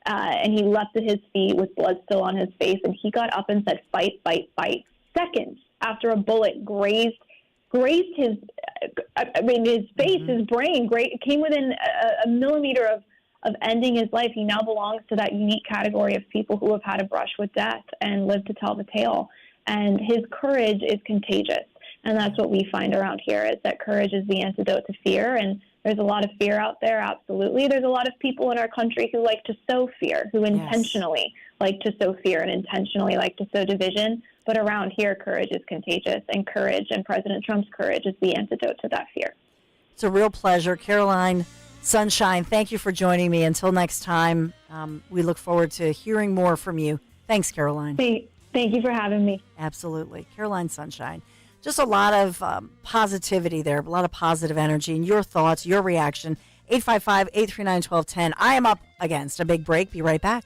And he leapt to his feet with blood still on his face, and he got up and said, "Fight, fight, fight." Seconds after a bullet grazed his face, his brain, came within a millimeter of ending his life. He now belongs to that unique category of people who have had a brush with death and lived to tell the tale. And his courage is contagious. And that's what we find around here, is that courage is the antidote to fear. And there's a lot of fear out there, absolutely. There's a lot of people in our country who like to sow fear, who intentionally like to sow fear and intentionally like to sow division. But around here, courage is contagious, and courage, and President Trump's courage, is the antidote to that fear. It's a real pleasure. Caroline Sunshine, thank you for joining me. Until next time, we look forward to hearing more from you. Thanks, Caroline. Thank you for having me. Absolutely. Caroline Sunshine. Just a lot of positivity there, a lot of positive energy, and your thoughts, your reaction. 855-839-1210. I am up against a big break. Be right back.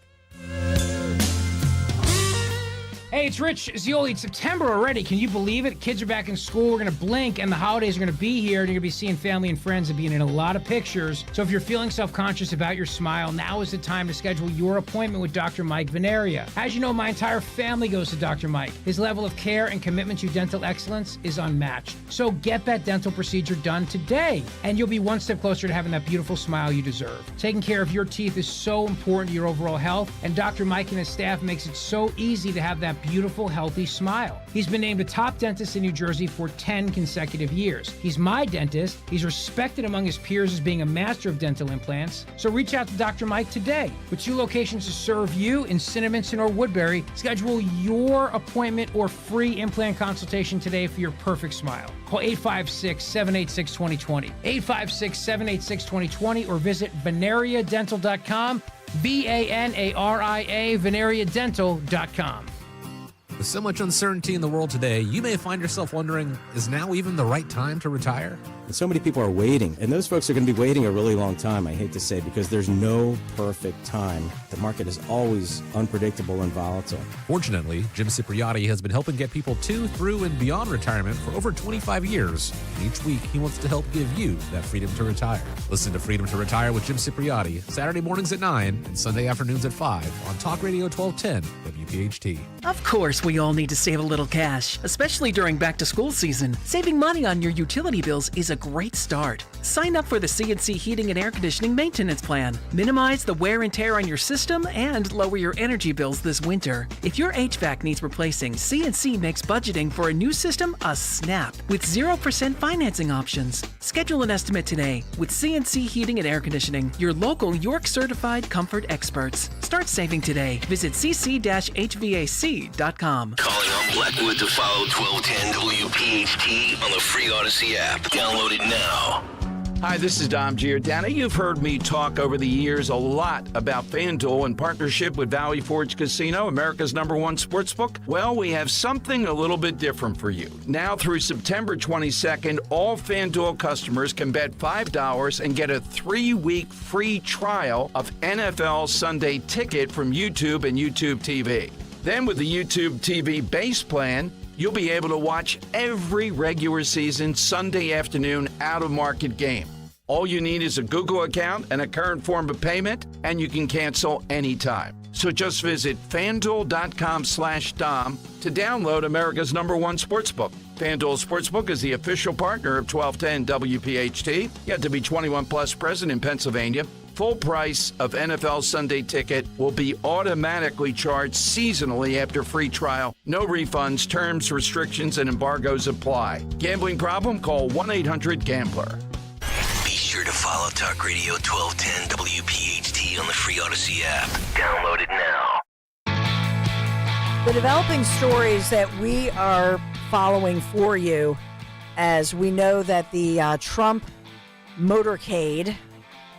Hey, it's Rich Zioli. It's September already. Can you believe it? Kids are back in school. We're going to blink, and the holidays are going to be here. And you're going to be seeing family and friends and being in a lot of pictures. So if you're feeling self-conscious about your smile, now is the time to schedule your appointment with Dr. Mike Veneria. As you know, my entire family goes to Dr. Mike. His level of care and commitment to dental excellence is unmatched. So get that dental procedure done today, and you'll be one step closer to having that beautiful smile you deserve. Taking care of your teeth is so important to your overall health, and Dr. Mike and his staff makes it so easy to have that beautiful, healthy smile. He's been named a top dentist in New Jersey for 10 consecutive years. He's my dentist. He's respected among his peers as being a master of dental implants. So reach out to Dr. Mike today. With 2 locations to serve you in Cinnaminson or Woodbury, schedule your appointment or free implant consultation today for your perfect smile. Call 856-786-2020, 856-786-2020, or visit venariadental.com, VANARIA, venariadental.com. With so much uncertainty in the world today, you may find yourself wondering, is now even the right time to retire? And so many people are waiting, and those folks are going to be waiting a really long time, I hate to say, because there's no perfect time. The market is always unpredictable and volatile. Fortunately, Jim Cipriotti has been helping get people to, through, and beyond retirement for over 25 years. And each week, he wants to help give you that freedom to retire. Listen to Freedom to Retire with Jim Cipriotti, Saturday mornings at 9 and Sunday afternoons at 5 on Talk Radio 1210 WPHT. Of course, we all need to save a little cash, especially during back-to-school season. Saving money on your utility bills is a great start. Sign up for the CNC Heating and Air Conditioning Maintenance Plan. Minimize the wear and tear on your system and lower your energy bills this winter. If your HVAC needs replacing, CNC makes budgeting for a new system a snap with 0% financing options. Schedule an estimate today with CNC Heating and Air Conditioning, your local York certified comfort experts. Start saving today. Visit cc-hvac.com. Calling on Blackwood to follow 1210 WPHT on the free Odyssey app. Download it now. Hi, this is Dom Giordano. You've heard me talk over the years a lot about FanDuel in partnership with Valley Forge Casino, America's #1 sportsbook. Well, we have something a little bit different for you. Now through September 22nd, all FanDuel customers can bet $5 and get a 3-week free trial of NFL Sunday Ticket from YouTube and YouTube TV. Then with the YouTube TV base plan, you'll be able to watch every regular season Sunday afternoon out-of-market game. All you need is a Google account and a current form of payment, and you can cancel anytime. So just visit FanDuel.com/Dom to download America's #1 sportsbook. FanDuel Sportsbook is the official partner of 1210 WPHT. You have to be 21 plus, present in Pennsylvania. Full price of NFL Sunday Ticket will be automatically charged seasonally after free trial. No refunds, terms, restrictions, and embargoes apply. Gambling problem? Call 1-800-GAMBLER. Be sure to follow Talk Radio 1210 WPHT on the free Odyssey app. Download it now. The developing stories that we are following for you, as we know that the Trump motorcade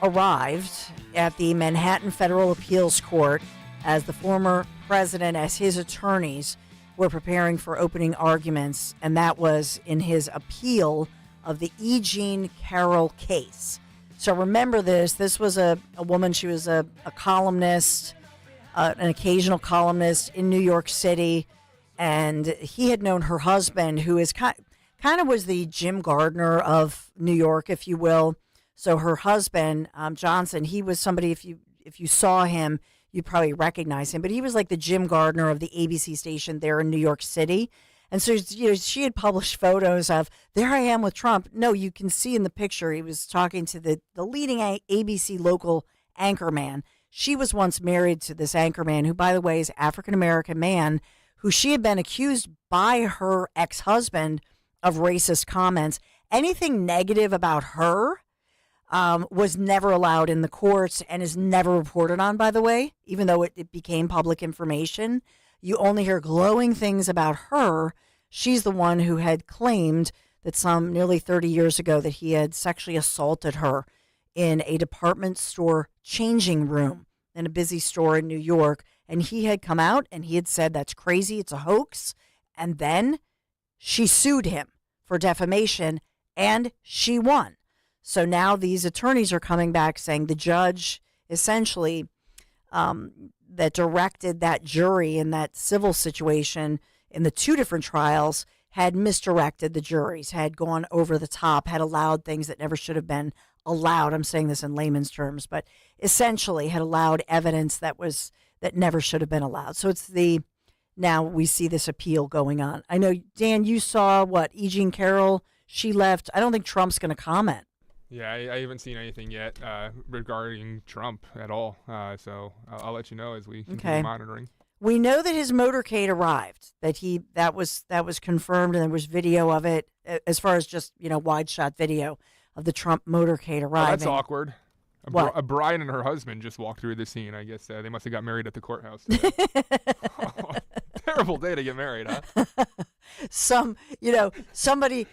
arrived at the Manhattan Federal Appeals Court as the former president, as his attorneys were preparing for opening arguments, and that was in his appeal of the E. Jean Carroll case. So remember this. This was a woman. She was a columnist, an occasional columnist in New York City, and he had known her husband, who is kind of was the Jim Gardner of New York, if you will. So her husband, Johnson, he was somebody, if you saw him, you'd probably recognize him. But he was like the Jim Gardner of the ABC station there in New York City. And so, she had published photos of, there I am with Trump. No, you can see in the picture, he was talking to the leading ABC local anchorman. She was once married to this anchorman, who, by the way, is an African-American man, who she had been accused by her ex-husband of racist comments. Anything negative about her was never allowed in the courts and is never reported on, by the way, even though it became public information. You only hear glowing things about her. She's the one who had claimed that some nearly 30 years ago that he had sexually assaulted her in a department store changing room in a busy store in New York. And he had come out and he had said, that's crazy, it's a hoax. And then she sued him for defamation and she won. So now these attorneys are coming back saying the judge essentially that directed that jury in that civil situation in the 2 different trials had misdirected the juries, had gone over the top, had allowed things that never should have been allowed. I'm saying this in layman's terms, but essentially had allowed evidence that never should have been allowed. So now we see this appeal going on. I know, Dan, you saw E. Jean Carroll, she left. I don't think Trump's going to comment. Yeah, I haven't seen anything yet regarding Trump at all. So I'll let you know as we continue monitoring. We know that his motorcade arrived. That was confirmed, and there was video of it, as far as just wide shot video of the Trump motorcade arriving. Oh, that's awkward. What? A bride and her husband just walked through the scene. I guess they must have got married at the courthouse. Terrible day to get married, huh? Somebody's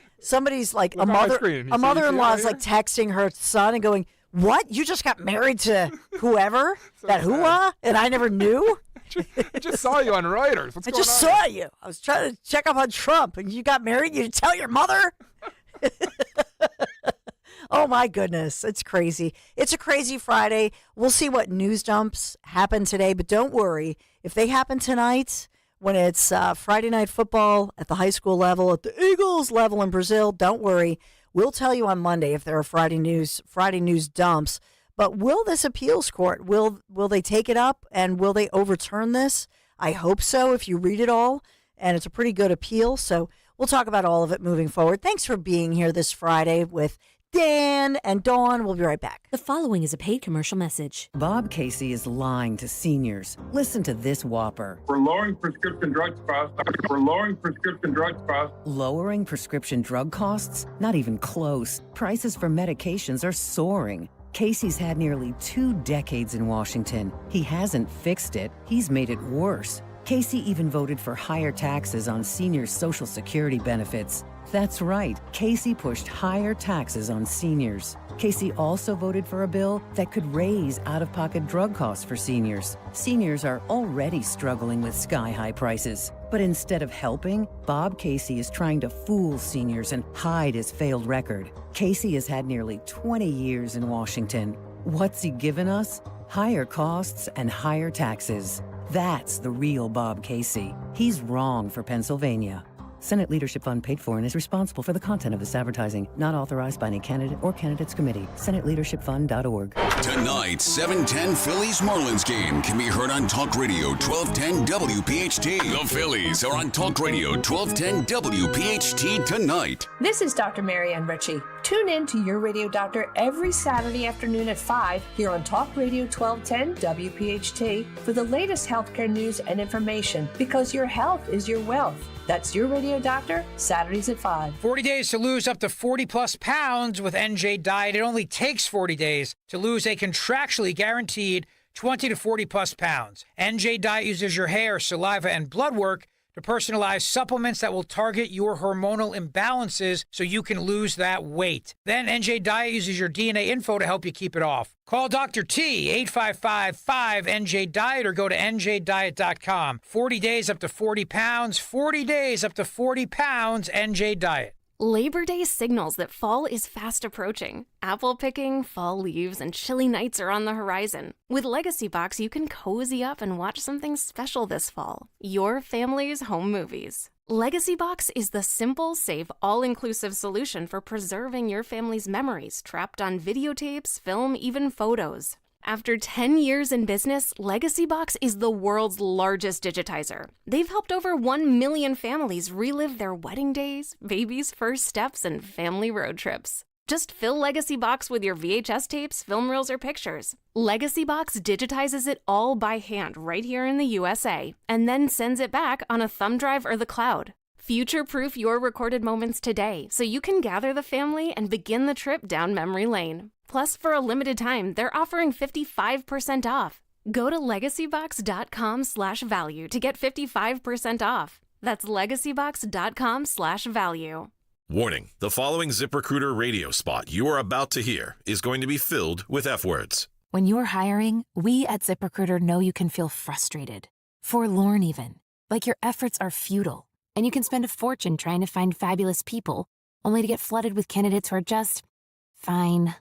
like Look on my screen. a mother-in-law is right like texting her son and going, "What? You just got married to whoever? That hooah? And I never knew? I just saw you on Reuters. What's I going just on? saw you. I was trying to check up on Trump, and you got married? You didn't tell your mother?" Oh, my goodness. It's crazy. It's a crazy Friday. We'll see what news dumps happen today, but don't worry. If they happen tonight, when it's Friday night football at the high school level, at the Eagles level in Brazil, don't worry. We'll tell you on Monday if there are Friday news dumps. But will this appeals court, will they take it up, and will they overturn this? I hope so, if you read it all. And it's a pretty good appeal. So we'll talk about all of it moving forward. Thanks for being here this Friday with Dan and Dawn. We'll be right back. The following is a paid commercial message. Bob Casey is lying to seniors. Listen to this whopper. We're lowering prescription drug costs. Lowering prescription drug costs? Not even close. Prices for medications are soaring. Casey's had nearly 2 decades in Washington. He hasn't fixed it. He's made it worse. Casey even voted for higher taxes on seniors' Social Security benefits. That's right, Casey pushed higher taxes on seniors. Casey also voted for a bill that could raise out-of-pocket drug costs for seniors. Seniors are already struggling with sky-high prices. But instead of helping, Bob Casey is trying to fool seniors and hide his failed record. Casey has had nearly 20 years in Washington. What's he given us? Higher costs and higher taxes. That's the real Bob Casey. He's wrong for Pennsylvania. Senate Leadership Fund paid for and is responsible for the content of this advertising. Not authorized by any candidate or candidates committee. SenateLeadershipFund.org. Tonight's 7:10 Phillies Marlins game can be heard on Talk Radio 1210 WPHT. The Phillies are on Talk Radio 1210 WPHT tonight. This is Dr. Marianne Ritchie. Tune in to Your Radio Doctor every Saturday afternoon at 5 here on Talk Radio 1210 WPHT for the latest healthcare news and information, because your health is your wealth. That's Your Radio Doctor, Saturdays at 5. 40 days to lose up to 40-plus pounds with NJ Diet. It only takes 40 days to lose a contractually guaranteed 20 to 40-plus pounds. NJ Diet uses your hair, saliva, and blood work to personalize supplements that will target your hormonal imbalances so you can lose that weight. Then NJ Diet uses your DNA info to help you keep it off. Call Dr. T, 855-5NJ-DIET, or go to njdiet.com. 40 days up to 40 pounds, 40 days up to 40 pounds, NJ Diet. Labor Day signals that fall is fast approaching. Apple picking, fall leaves, and chilly nights are on the horizon. With Legacy Box, you can cozy up and watch something special this fall. Your family's home movies. Legacy Box is the simple, safe, all-inclusive solution for preserving your family's memories trapped on videotapes, film, even photos. After 10 years in business, Legacy Box is the world's largest digitizer. They've helped over 1 million families relive their wedding days, babies' first steps, and family road trips. Just fill Legacy Box with your VHS tapes, film reels, or pictures. Legacy Box digitizes it all by hand right here in the USA, and then sends it back on a thumb drive or the cloud. Future-proof your recorded moments today so you can gather the family and begin the trip down memory lane. Plus, for a limited time, they're offering 55% off. Go to legacybox.com/value to get 55% off. That's legacybox.com/value. Warning, the following ZipRecruiter radio spot you are about to hear is going to be filled with F words. When you're hiring, we at ZipRecruiter know you can feel frustrated, forlorn even, like your efforts are futile, and you can spend a fortune trying to find fabulous people, only to get flooded with candidates who are just fine.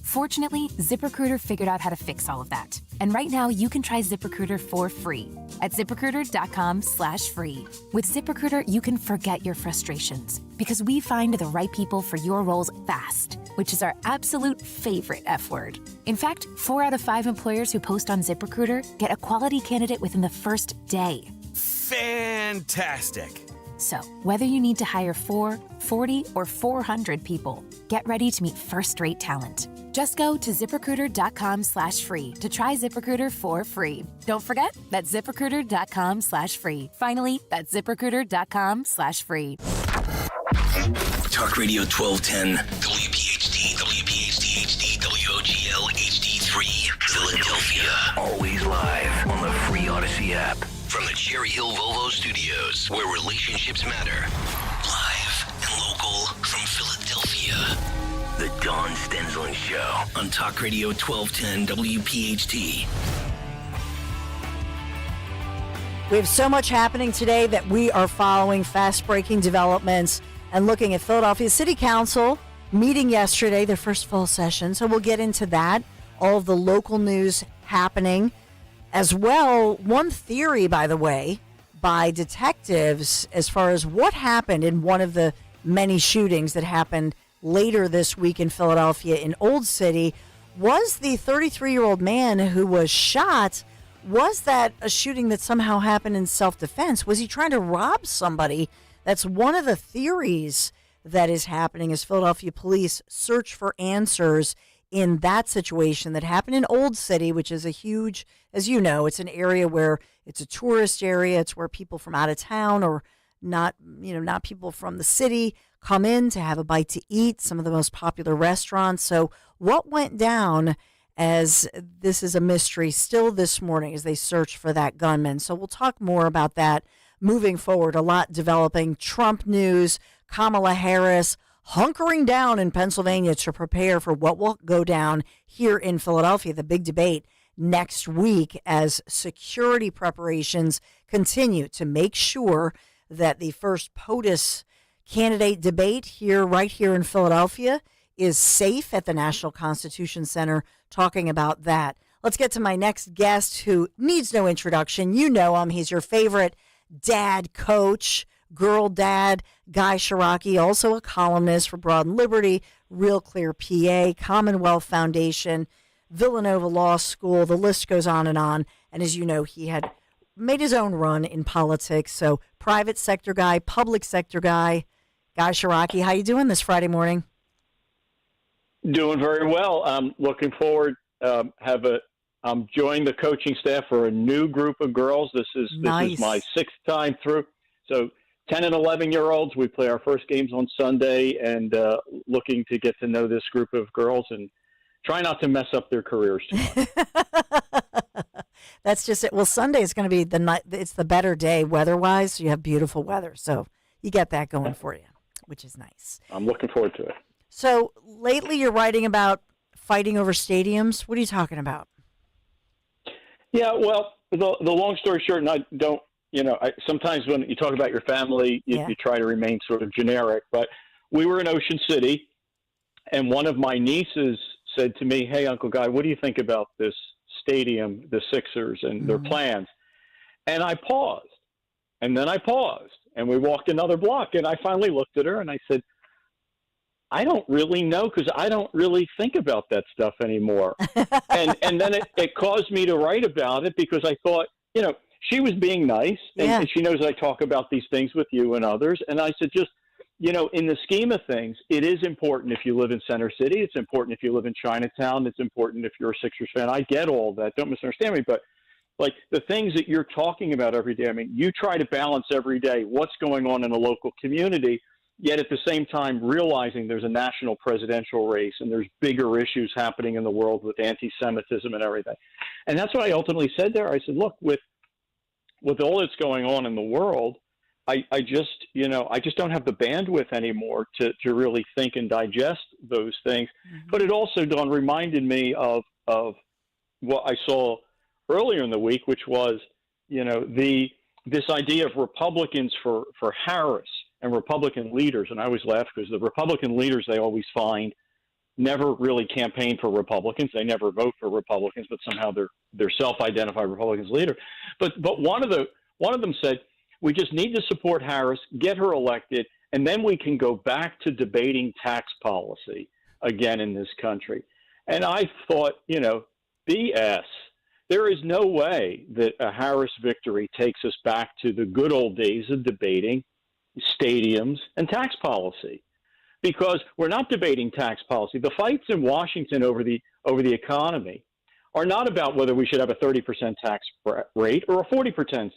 Fortunately, ZipRecruiter figured out how to fix all of that. And right now, you can try ZipRecruiter for free at ZipRecruiter.com/free. With ZipRecruiter, you can forget your frustrations because we find the right people for your roles fast, which is our absolute favorite F word. In fact, 4 out of 5 employers who post on ZipRecruiter get a quality candidate within the first day. Fantastic. So, whether you need to hire 4, 40, or 400 people, get ready to meet first-rate talent. Just go to ZipRecruiter.com/free to try ZipRecruiter for free. Don't forget, that's ZipRecruiter.com/free. Finally, that's ZipRecruiter.com/free. Talk Radio 1210, WPHT, WPHT HD, WOGL HD3, Philadelphia. Always live on the free Odyssey app. From the Cherry Hill Volvo Studios, where relationships matter. Live and local from Philadelphia. The Dawn Stensland Show on Talk Radio 1210 WPHT. We have so much happening today that we are following fast-breaking developments and looking at Philadelphia City Council meeting yesterday, their first full session. So we'll get into that, all of the local news happening as well. One theory, by the way, by detectives as far as what happened in one of the many shootings that happened later this week in Philadelphia in Old City, was the 33-year-old man who was shot. Was that a shooting that somehow happened in self-defense? Was he trying to rob somebody? That's one of the theories that is happening as Philadelphia police search for answers in that situation that happened in Old City, which is a huge, as you know, it's an area where it's a tourist area. It's where people from out of town or not people from the city come in to have a bite to eat, some of the most popular restaurants. So what went down, as this is a mystery still this morning as they search for that gunman. So we'll talk more about that moving forward. A lot developing. Trump news, Kamala Harris hunkering down in Pennsylvania to prepare for what will go down here in Philadelphia, the big debate next week, as security preparations continue to make sure that the first POTUS candidate debate right here in Philadelphia is safe at the National Constitution Center, talking about that. Let's get to my next guest, who needs no introduction. You know him. He's your favorite dad coach, girl dad, Guy Shiraki, also a columnist for Broad and Liberty, Real Clear PA, Commonwealth Foundation, Villanova Law School. The list goes on. And as you know, he had made his own run in politics. So private sector guy, public sector guy, Guy Shiraki. How you doing this Friday morning? Doing very well. I'm looking forward. I'm joining the coaching staff for a new group of girls. This is my sixth time through. So 10 and 11-year-olds. We play our first games on Sunday, and looking to get to know this group of girls and try not to mess up their careers too much. That's just it. Well, Sunday is going to be the night. It's the better day weather-wise. So you have beautiful weather, so you get that going for you, which is nice. I'm looking forward to it. So lately, you're writing about fighting over stadiums. What are you talking about? Yeah, well, the long story short, and I don't. Sometimes when you talk about your family, you try to remain sort of generic. But we were in Ocean City, and one of my nieces said to me, "Hey, Uncle Guy, what do you think about this stadium, the Sixers, and their plans?" And I paused, and then I paused, and we walked another block, and I finally looked at her, and I said, "I don't really know, because I don't really think about that stuff anymore." and then it caused me to write about it, because I thought, she was being nice, and she knows I talk about these things with you and others. And I said, just, in the scheme of things, it is important if you live in Center City. It's important if you live in Chinatown. It's important if you're a Sixers fan. I get all that. Don't misunderstand me. But, like, the things that you're talking about every day, I mean, you try to balance every day what's going on in a local community, yet at the same time realizing there's a national presidential race and there's bigger issues happening in the world with anti-Semitism and everything. And that's what I ultimately said there. I said, look, with all that's going on in the world, I just don't have the bandwidth anymore to really think and digest those things. Mm-hmm. But it also, Dawn, reminded me of what I saw earlier in the week, which was, this idea of Republicans for Harris and Republican leaders. And I always laugh because the Republican leaders, they always find, never really campaign for Republicans. They never vote for Republicans, but somehow they're self-identified Republicans leader. But one of them said, we just need to support Harris, get her elected, and then we can go back to debating tax policy again in this country. And I thought, BS. There is no way that a Harris victory takes us back to the good old days of debating stadiums and tax policy. because we're not debating tax policy. The fights in Washington over the economy are not about whether we should have a 30% tax rate or a 40%.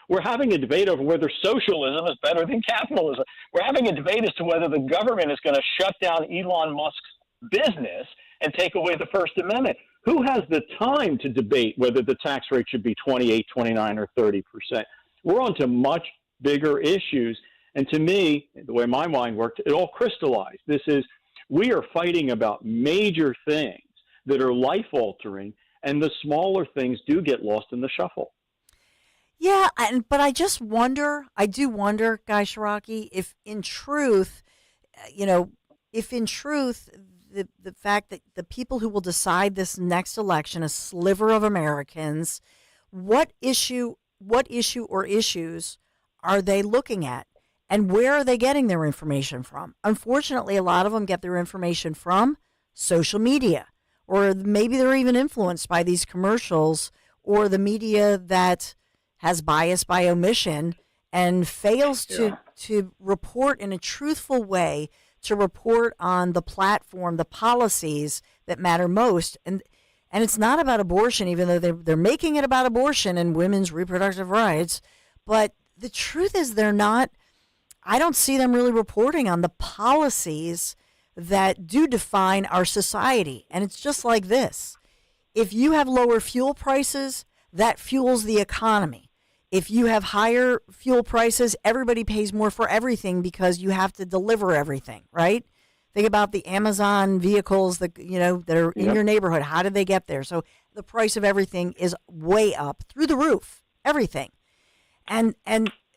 We're having a debate over whether socialism is better than capitalism. We're having a debate as to whether the government is going to shut down Elon Musk's business and take away the First Amendment. Who has the time to debate whether the tax rate should be 28, 29, or 30%? We're on to much bigger issues. And to me, the way my mind worked, it all crystallized. We are fighting about major things that are life-altering, and the smaller things do get lost in the shuffle. Yeah, but I just wonder, Guy Shiraki, if in truth, the fact that the people who will decide this next election, a sliver of Americans, what issue or issues are they looking at? And where are they getting their information from? Unfortunately, a lot of them get their information from social media, or maybe they're even influenced by these commercials or the media that has bias by omission and fails to report in a truthful way, to report on the platform, the policies that matter most. And it's not about abortion, even though they're making it about abortion and women's reproductive rights. But the truth is I don't see them really reporting on the policies that do define our society. And it's just like this. If you have lower fuel prices, that fuels the economy. If you have higher fuel prices, everybody pays more for everything because you have to deliver everything, right? Think about the Amazon vehicles that are in your neighborhood. How did they get there? So the price of everything is way up, through the roof, everything. And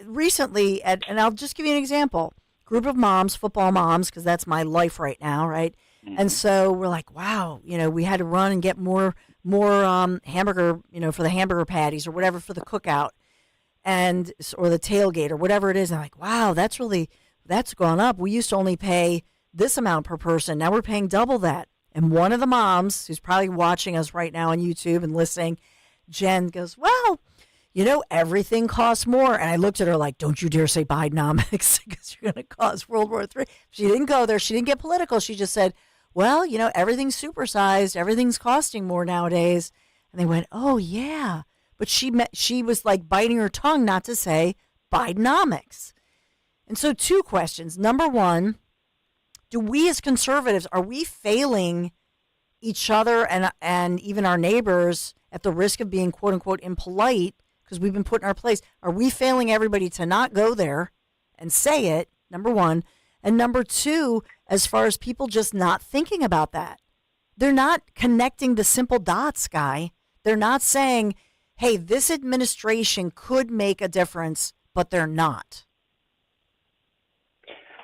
recently, and I'll just give you an example, group of moms, football moms, because that's my life right now, right? Mm-hmm. And so we're like, wow, we had to run and get more hamburger, for the hamburger patties or whatever for the cookout, or the tailgate or whatever it is. And I'm like, wow, that's gone up. We used to only pay this amount per person. Now we're paying double that. And one of the moms, who's probably watching us right now on YouTube and listening, Jen, goes, well, everything costs more. And I looked at her like, don't you dare say Bidenomics, because you're going to cause World War III. She didn't go there. She didn't get political. She just said, well, everything's supersized. Everything's costing more nowadays. And they went, oh, yeah. But she was like biting her tongue not to say Bidenomics. And so 2 questions. Number one, do we as conservatives, are we failing each other and even our neighbors at the risk of being, quote unquote, impolite because we've been put in our place? Are we failing everybody to not go there and say it, number one? And number 2, as far as people just not thinking about that, they're not connecting the simple dots, Guy. They're not saying, hey, this administration could make a difference, but they're not.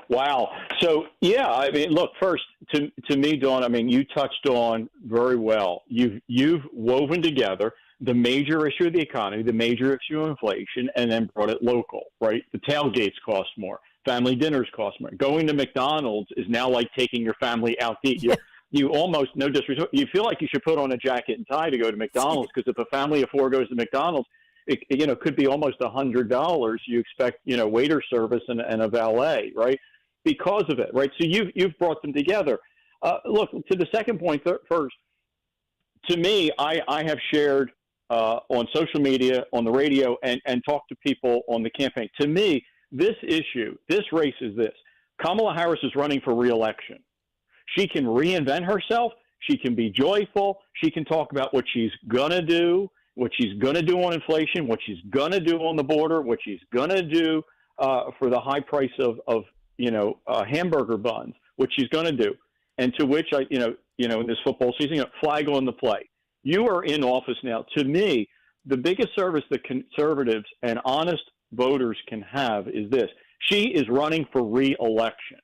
Wow. So, yeah, I mean, look, first, to me, Dawn, I mean, you touched on very well. You've woven together the major issue of the economy, the major issue of inflation, and then brought it local, right? The tailgates cost more. Family dinners cost more. Going to McDonald's is now like taking your family out to eat. You almost, no disrespect, you feel like you should put on a jacket and tie to go to McDonald's, because if a family of 4 goes to McDonald's, it could be almost $100. You expect, waiter service and a valet, right? Because of it, right? So you've brought them together. Look, to the second point first, to me, I have shared on social media, on the radio, and talked to people on the campaign. To me, this race is this. Kamala Harris is running for re-election. She can reinvent herself. She can be joyful. She can talk about what she's going to do, what she's going to do on inflation, what she's going to do on the border, what she's going to do for the high price of hamburger buns, what she's going to do. And to which in this football season, flag on the play. You are in office now. To me, the biggest service that conservatives and honest voters can have is this. She is running for re-election.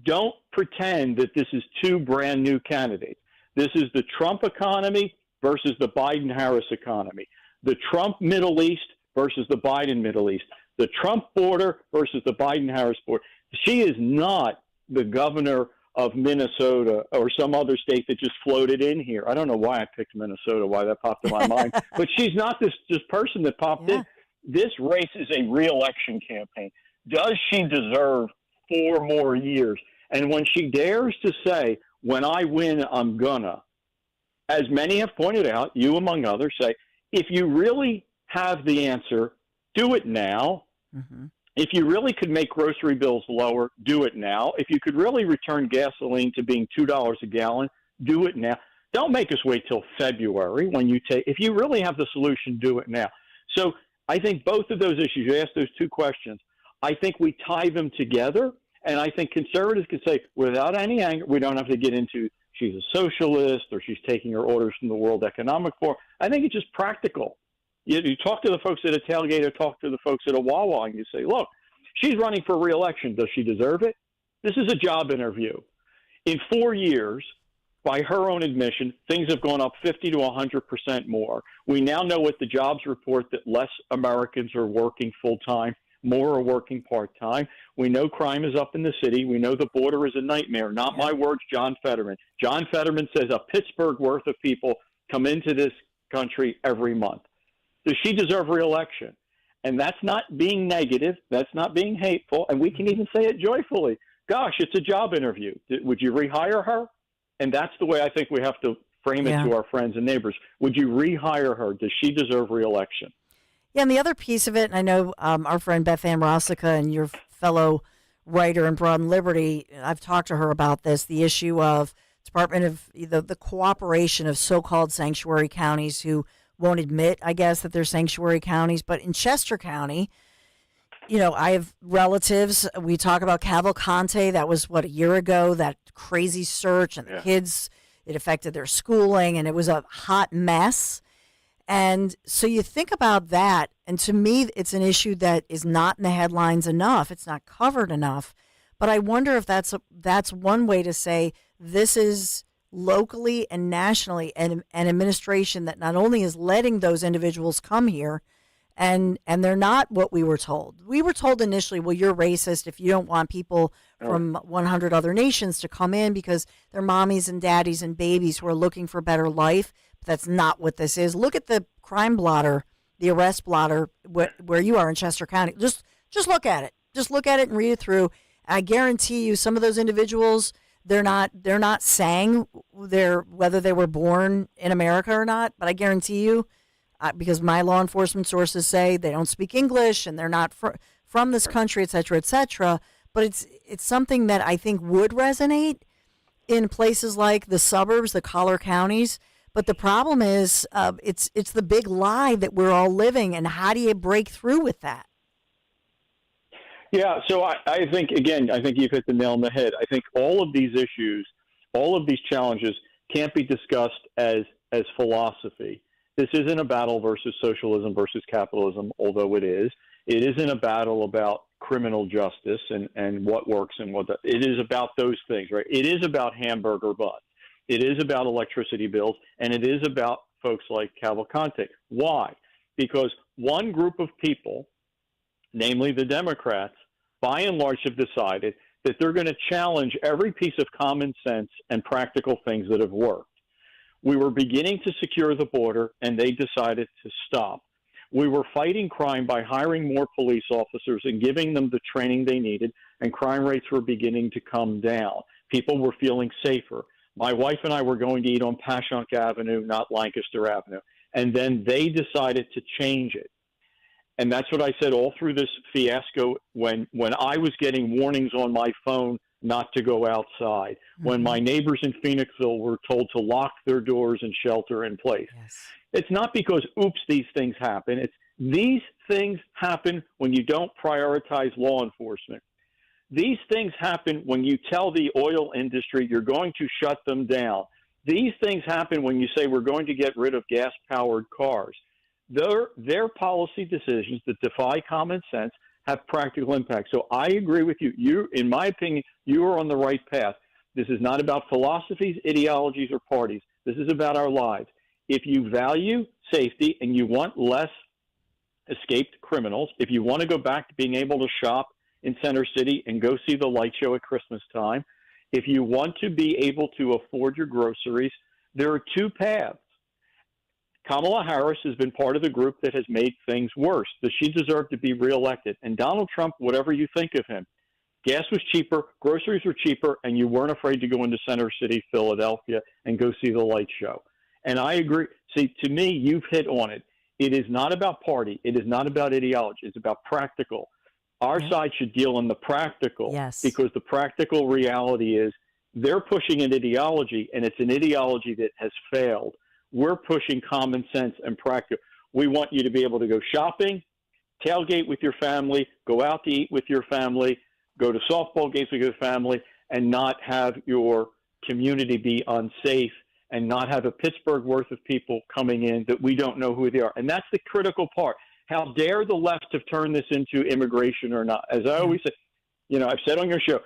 Don't pretend that this is 2 brand new candidates. This is the Trump economy versus the Biden-Harris economy. The Trump Middle East versus the Biden Middle East. The Trump border versus the Biden-Harris border. She is not the governor of Minnesota or some other state that just floated in here. I don't know why I picked Minnesota, why that popped in my mind. But she's not this person that popped in. This race is a re-election campaign. Does she deserve 4 more years? And when she dares to say, when I win, I'm gonna, as many have pointed out, you among others, say, if you really have the answer, do it now. Mm-hmm. If you really could make grocery bills lower, do it now. If you could really return gasoline to being $2 a gallon, do it now. Don't make us wait till February when you take. If you really have the solution, do it now. So I think both of those issues, you asked those two questions, I think we tie them together. And I think conservatives can say, without any anger, we don't have to get into she's a socialist or she's taking her orders from the World Economic Forum. I think it's just practical. You talk to the folks at a tailgate or talk to the folks at a Wawa and you say, look, she's running for re-election. Does she deserve it? This is a job interview. In 4 years, by her own admission, things have gone up 50 to 100% more. We now know with the jobs report that less Americans are working full-time, more are working part-time. We know crime is up in the city. We know the border is a nightmare. Not my words, John Fetterman. John Fetterman says a Pittsburgh worth of people come into this country every month. Does she deserve re-election? And that's not being negative. That's not being hateful. And we can even say it joyfully. Gosh, it's a job interview. Would you rehire her? And that's the way I think we have to frame it to our friends and neighbors. Would you rehire her? Does she deserve re-election? Yeah, and the other piece of it, and I know our friend Beth Ann Rossica and your fellow writer in Broad and Liberty, I've talked to her about this, the issue of Department of the cooperation of so-called sanctuary counties who won't admit, I guess, that they're sanctuary counties. But in Chester County, you know, I have relatives. We talk about Cavalcante. That was, a year ago, that crazy search, and the kids, it affected their schooling, and it was a hot mess. And so you think about that, and to me, it's an issue that is not in the headlines enough. It's not covered enough. But I wonder if that's one way to say this is locally and nationally an administration that not only is letting those individuals come here, and they're not what we were told. We were told initially, well, you're racist if you don't want people from 100 other nations to come in because they're mommies and daddies and babies who are looking for a better life. But that's not what this is. Look at the crime blotter, the arrest blotter, where you are in Chester County. Just look at it. Just look at it and read it through. I guarantee you some of those individuals, they're not saying whether they were born in America or not, but I guarantee you, because my law enforcement sources say they don't speak English and they're not from this country, et cetera, but it's something that I think would resonate in places like the suburbs, the collar counties. But the problem is it's the big lie that we're all living, and how do you break through with that? Yeah, so I think you've hit the nail on the head. I think all of these issues, all of these challenges can't be discussed as philosophy. This isn't a battle versus socialism versus capitalism, although it is. It isn't a battle about criminal justice and what works and what doesn't. It is about those things, right? It is about hamburger buns. It is about electricity bills, and it is about folks like Cavalcante. Why? Because one group of people, namely the Democrats, by and large have decided that they're going to challenge every piece of common sense and practical things that have worked. We were beginning to secure the border, and they decided to stop. We were fighting crime by hiring more police officers and giving them the training they needed, and crime rates were beginning to come down. People were feeling safer. My wife and I were going to eat on Passyunk Avenue, not Lancaster Avenue, and then they decided to change it. And that's what I said all through this fiasco when I was getting warnings on my phone not to go outside, when my neighbors in Phoenixville were told to lock their doors and shelter in place. Yes. It's not because, oops, these things happen. It's these things happen when you don't prioritize law enforcement. These things happen when you tell the oil industry you're going to shut them down. These things happen when you say we're going to get rid of gas-powered cars. Their policy decisions that defy common sense have practical impact. So I agree with you. You, in my opinion, you are on the right path. This is not about philosophies, ideologies, or parties. This is about our lives. If you value safety and you want less escaped criminals, if you want to go back to being able to shop in Center City and go see the light show at Christmas time, if you want to be able to afford your groceries, there are two paths. Kamala Harris has been part of the group that has made things worse. Does she deserve to be reelected? And Donald Trump, whatever you think of him, gas was cheaper, groceries were cheaper, and you weren't afraid to go into Center City, Philadelphia, and go see the light show. And I agree. See, to me, you've hit on it. It is not about party. It is not about ideology. It's about practical. Our side should deal in the practical, because the practical reality is they're pushing an ideology, and it's an ideology that has failed. We're pushing common sense and practical. We want you to be able to go shopping, tailgate with your family, go out to eat with your family, go to softball games with your family, and not have your community be unsafe and not have a Pittsburgh worth of people coming in that we don't know who they are. And that's the critical part. How dare the left have turned this into immigration or not? As I always say, I've said on your show,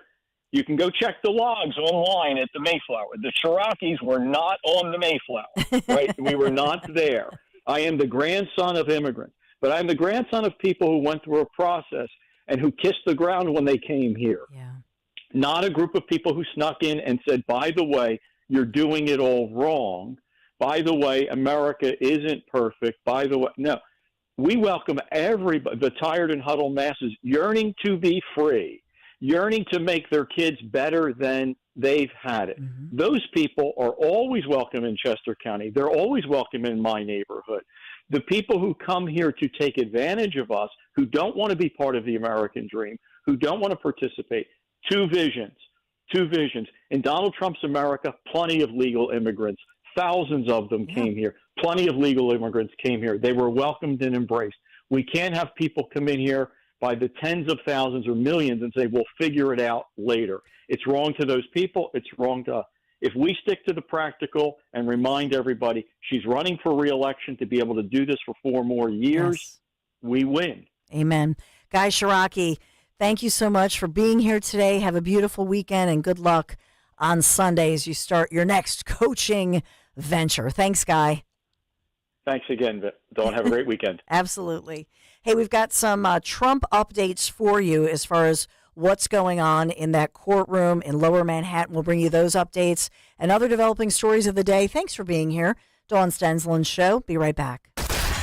you can go check the logs online at the Mayflower. The Cherokees were not on the Mayflower, right? We were not there. I am the grandson of immigrants, but I'm the grandson of people who went through a process and who kissed the ground when they came here. Yeah. Not a group of people who snuck in and said, by the way, you're doing it all wrong. By the way, America isn't perfect. By the way, no. We welcome everybody, the tired and huddled masses, yearning to be free, yearning to make their kids better than they've had it. Mm-hmm. Those people are always welcome in Chester County. They're always welcome in my neighborhood. The people who come here to take advantage of us, who don't want to be part of the American dream, who don't want to participate, two visions. In Donald Trump's America, plenty of legal immigrants. Thousands of them came here. Plenty of legal immigrants came here. They were welcomed and embraced. We can't have people come in here by the tens of thousands or millions and say, we'll figure it out later. It's wrong to those people. It's wrong to us. If we stick to the practical and remind everybody she's running for re-election to be able to do this for 4 more years, we win. Amen. Guy Shiraki, thank you so much for being here today. Have a beautiful weekend and good luck on Sunday as you start your next coaching venture. Thanks, Guy. Thanks again, Dawn. Have a great weekend. Absolutely. Hey, we've got some Trump updates for you as far as what's going on in that courtroom in Lower Manhattan. We'll bring you those updates and other developing stories of the day. Thanks for being here. Dawn Stensland's show. Be right back.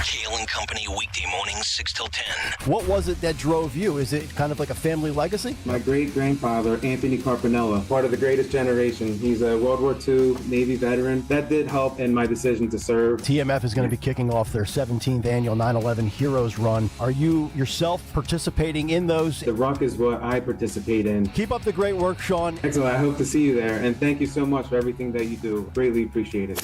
Kale and Company, weekday mornings, 6 till 10. What was it that drove you? Is it kind of like a family legacy? My great-grandfather, Anthony Carpinella, part of the greatest generation. He's a World War II Navy veteran. That did help in my decision to serve. TMF is going to be kicking off their 17th annual 9/11 Heroes Run. Are you yourself participating in those? The ruck is what I participate in. Keep up the great work, Sean. Excellent. I hope to see you there. And thank you so much for everything that you do. Greatly appreciate it.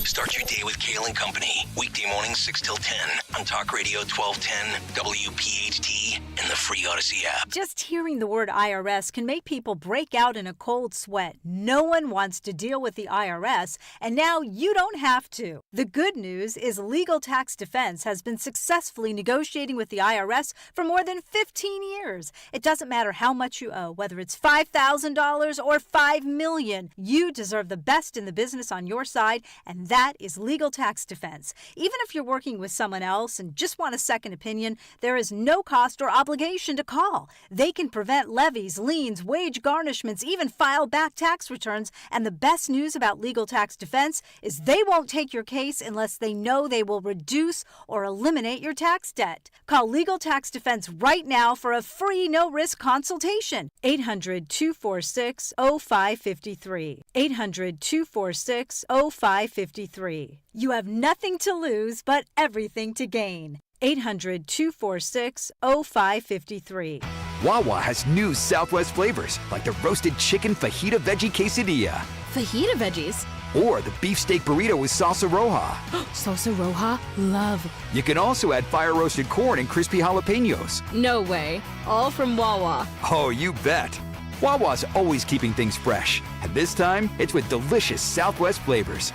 Start your day with Kale and Company. Weekday mornings 6 till 10 on Talk Radio 1210, WPHT, and the free Odyssey app. Just hearing the word IRS can make people break out in a cold sweat. No one wants to deal with the IRS, and now you don't have to. The good news is Legal Tax Defense has been successfully negotiating with the IRS for more than 15 years. It doesn't matter how much you owe, whether it's $5,000 or $5 million. You deserve the best in the business on your side, and that is Legal Tax Defense. Even if you're working with someone else and just want a second opinion, there is no cost or obligation to call. They can prevent levies, liens, wage garnishments, even file back tax returns. And the best news about Legal Tax Defense is they won't take your case unless they know they will reduce or eliminate your tax debt. Call Legal Tax Defense right now for a free no-risk consultation. 800-246-0553. 800-246-0553. You have nothing to lose, but everything to gain. 800-246-0553. Wawa has new Southwest flavors, like the roasted chicken fajita veggie quesadilla. Fajita veggies? Or the beefsteak burrito with salsa roja. Salsa roja? Love. You can also add fire-roasted corn and crispy jalapenos. No way. All from Wawa. Oh, you bet. Wawa's always keeping things fresh. And this time, it's with delicious Southwest flavors.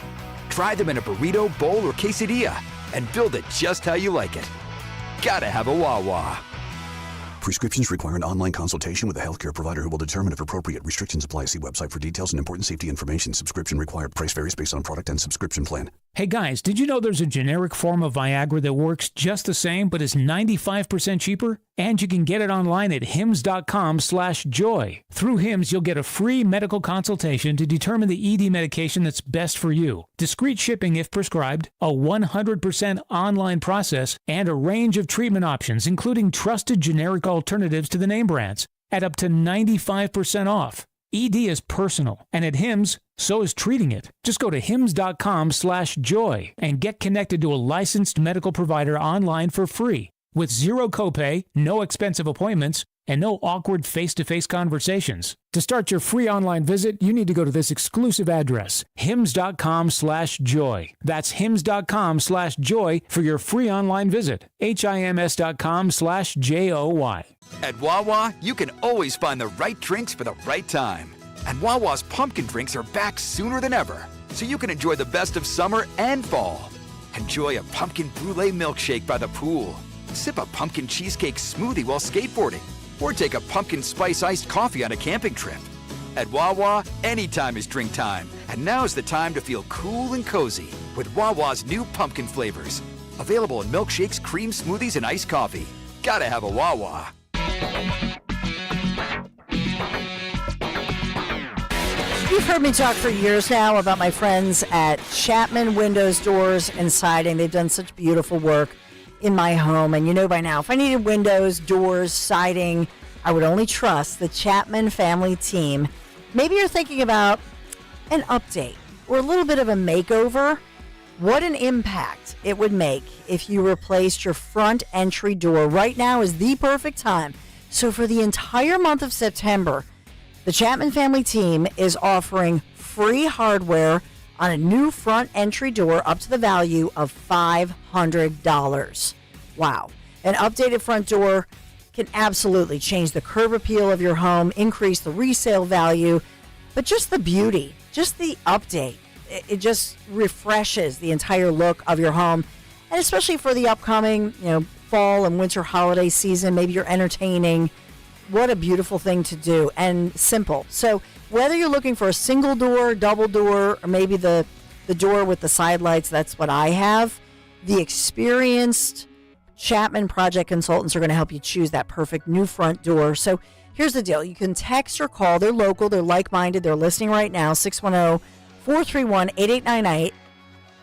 Try them in a burrito, bowl, or quesadilla, and build it just how you like it. Gotta have a Wawa. Prescriptions require an online consultation with a healthcare provider who will determine if appropriate. Restrictions apply. See website for details and important safety information. Subscription required. Price varies based on product and subscription plan. Hey guys, did you know there's a generic form of Viagra that works just the same but is 95% cheaper? And you can get it online at hims.com/joy. Through Hims, you'll get a free medical consultation to determine the ED medication that's best for you. Discreet shipping if prescribed, a 100% online process, and a range of treatment options, including trusted generic alternatives to the name brands. at up to 95% off. ED is personal, and at Hims, so is treating it. Just go to hims.com/joy and get connected to a licensed medical provider online for free with zero copay, no expensive appointments, and no awkward face-to-face conversations. To start your free online visit, you need to go to this exclusive address, hims.com/joy. That's hims.com/joy for your free online visit. HIMS.com/JOY. At Wawa, you can always find the right drinks for the right time. And Wawa's pumpkin drinks are back sooner than ever, so you can enjoy the best of summer and fall. Enjoy a pumpkin brulee milkshake by the pool. Sip a pumpkin cheesecake smoothie while skateboarding. Or take a pumpkin spice iced coffee on a camping trip. At Wawa, anytime is drink time. And now's the time to feel cool and cozy with Wawa's new pumpkin flavors. Available in milkshakes, cream smoothies, and iced coffee. Gotta have a Wawa. You've heard me talk for years now about my friends at Chapman Windows, Doors, and Siding. They've done such beautiful work in my home. And you know by now, if I needed windows, doors, siding, I would only trust the Chapman family team. Maybe you're thinking about an update or a little bit of a makeover. What an impact it would make if you replaced your front entry door. Right now is the perfect time. So for the entire month of September, the Chapman family team is offering free hardware on a new front entry door up to the value of $500. Wow. An updated front door can absolutely change the curb appeal of your home, increase the resale value, but just the beauty, just the update, it just refreshes the entire look of your home. And especially for the upcoming, fall and winter holiday season, maybe you're entertaining. What a beautiful thing to do, and simple. So whether you're looking for a single door, double door, or maybe the door with the side lights, that's what I have. The experienced Chapman project consultants are going to help you choose that perfect new front door. So here's the deal. You can text or call. They're local. They're like-minded. They're listening right now. 610-431-8898.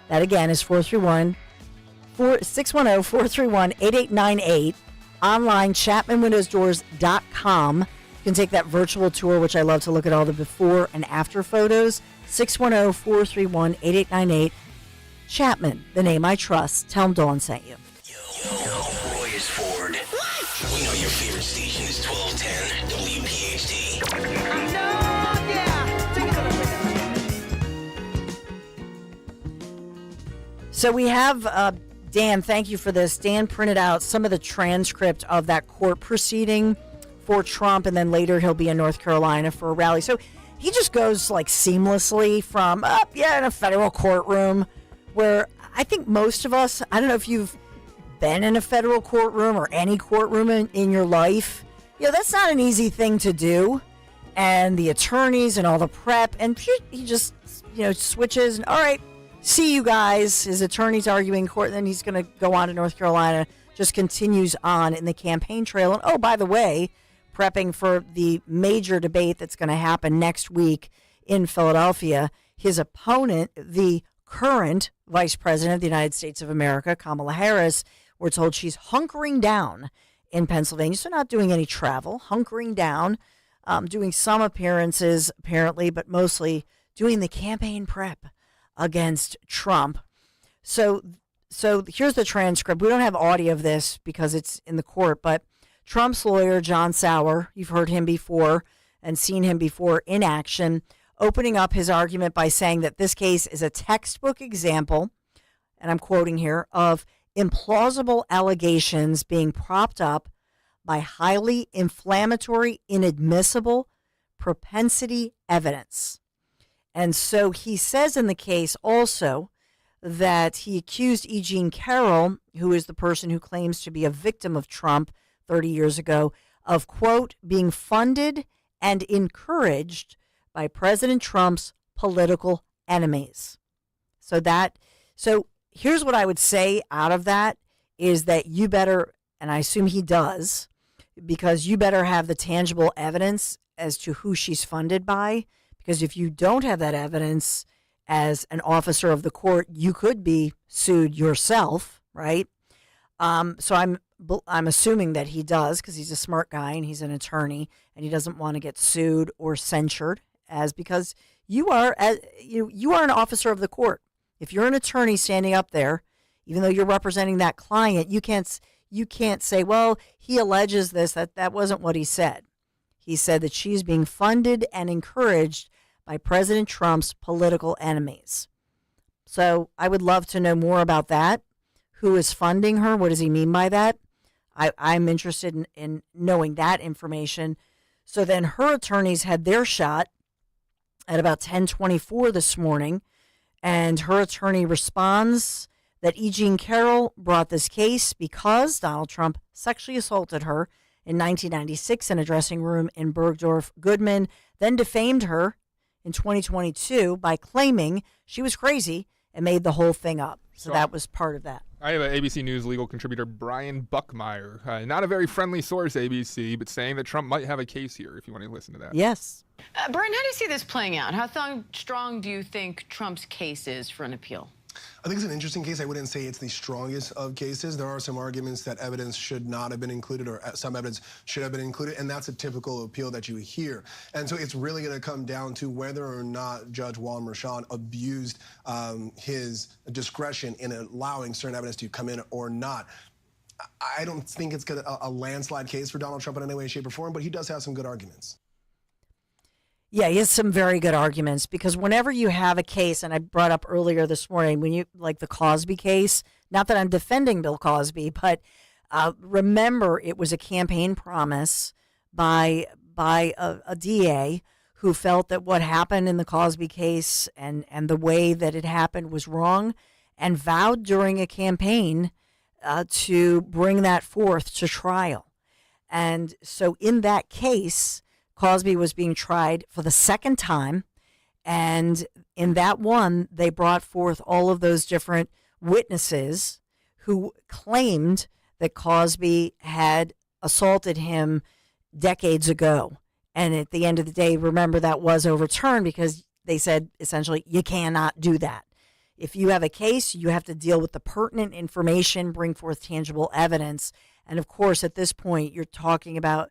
That again is 610-431-8898. Online, ChapmanWindowsDoors.com. You can take that virtual tour, which I love to look at all the before and after photos. 610-431-8898. Chapman, the name I trust. Tell them Dawn sent you. Roy is Ford. We know your favorite station is 1210 WPHT. So we have Dan, thank you for this. Dan printed out some of the transcript of that court proceeding for Trump, and then later he'll be in North Carolina for a rally. So he just goes like seamlessly from in a federal courtroom, where I think most of us, I don't know if you've been in a federal courtroom or any courtroom in your life, that's not an easy thing to do. And the attorneys and all the prep, and he just, switches and all right, see you guys. His attorney's arguing court, and then he's going to go on to North Carolina, just continues on in the campaign trail. And oh, by the way, prepping for the major debate that's going to happen next week in Philadelphia, his opponent, the current Vice President of the United States of America, Kamala Harris, we're told she's hunkering down in Pennsylvania, so not doing any travel, hunkering down, doing some appearances apparently, but mostly doing the campaign prep against Trump. So here's the transcript. We don't have audio of this because it's in the court, but Trump's lawyer, John Sauer, you've heard him before and seen him before in action, opening up his argument by saying that this case is a textbook example, and I'm quoting here, of implausible allegations being propped up by highly inflammatory, inadmissible propensity evidence. And so he says in the case also that he accused E. Jean Carroll, who is the person who claims to be a victim of Trump 30 years ago, of, quote, being funded and encouraged by President Trump's political enemies. So here's what I would say out of that is that you better, and I assume he does, because you better have the tangible evidence as to who she's funded by. Because if you don't have that evidence as an officer of the court, you could be sued yourself, right? So I'm assuming that he does because he's a smart guy and he's an attorney and he doesn't want to get sued or censured because you are an officer of the court. If you're an attorney standing up there, even though you're representing that client, you can't say, well, he alleges this, that wasn't what he said. He said that she's being funded and encouraged by President Trump's political enemies. So I would love to know more about that. Who is funding her? What does he mean by that? I'm interested in knowing that information. So then her attorneys had their shot at about 10:24 this morning, and her attorney responds that E. Jean Carroll brought this case because Donald Trump sexually assaulted her in 1996 in a dressing room in Bergdorf Goodman, then defamed her in 2022 by claiming she was crazy and made the whole thing up. So that was part of that. I have ABC News legal contributor Brian Buckmeyer. Not a very friendly source, ABC, but saying that Trump might have a case here, if you want to listen to that. Yes. Brian, how do you see this playing out? How strong do you think Trump's case is for an appeal? I think it's an interesting case. I wouldn't say it's the strongest of cases. There are some arguments that evidence should not have been included or some evidence should have been included, and that's a typical appeal that you hear. And so it's really going to come down to whether or not Judge Wallin-Merchan abused his discretion in allowing certain evidence to come in or not. I don't think it's a landslide case for Donald Trump in any way, shape, or form, but he does have some good arguments. Yeah, he has some very good arguments because whenever you have a case, and I brought up earlier this morning, when you like the Cosby case, not that I'm defending Bill Cosby, but remember it was a campaign promise by a DA who felt that what happened in the Cosby case and the way that it happened was wrong and vowed during a campaign to bring that forth to trial. And so in that case, Cosby was being tried for the second time, and in that one, they brought forth all of those different witnesses who claimed that Cosby had assaulted him decades ago. And at the end of the day, remember, that was overturned because they said, essentially, you cannot do that. If you have a case, you have to deal with the pertinent information, bring forth tangible evidence. And of course, at this point, you're talking about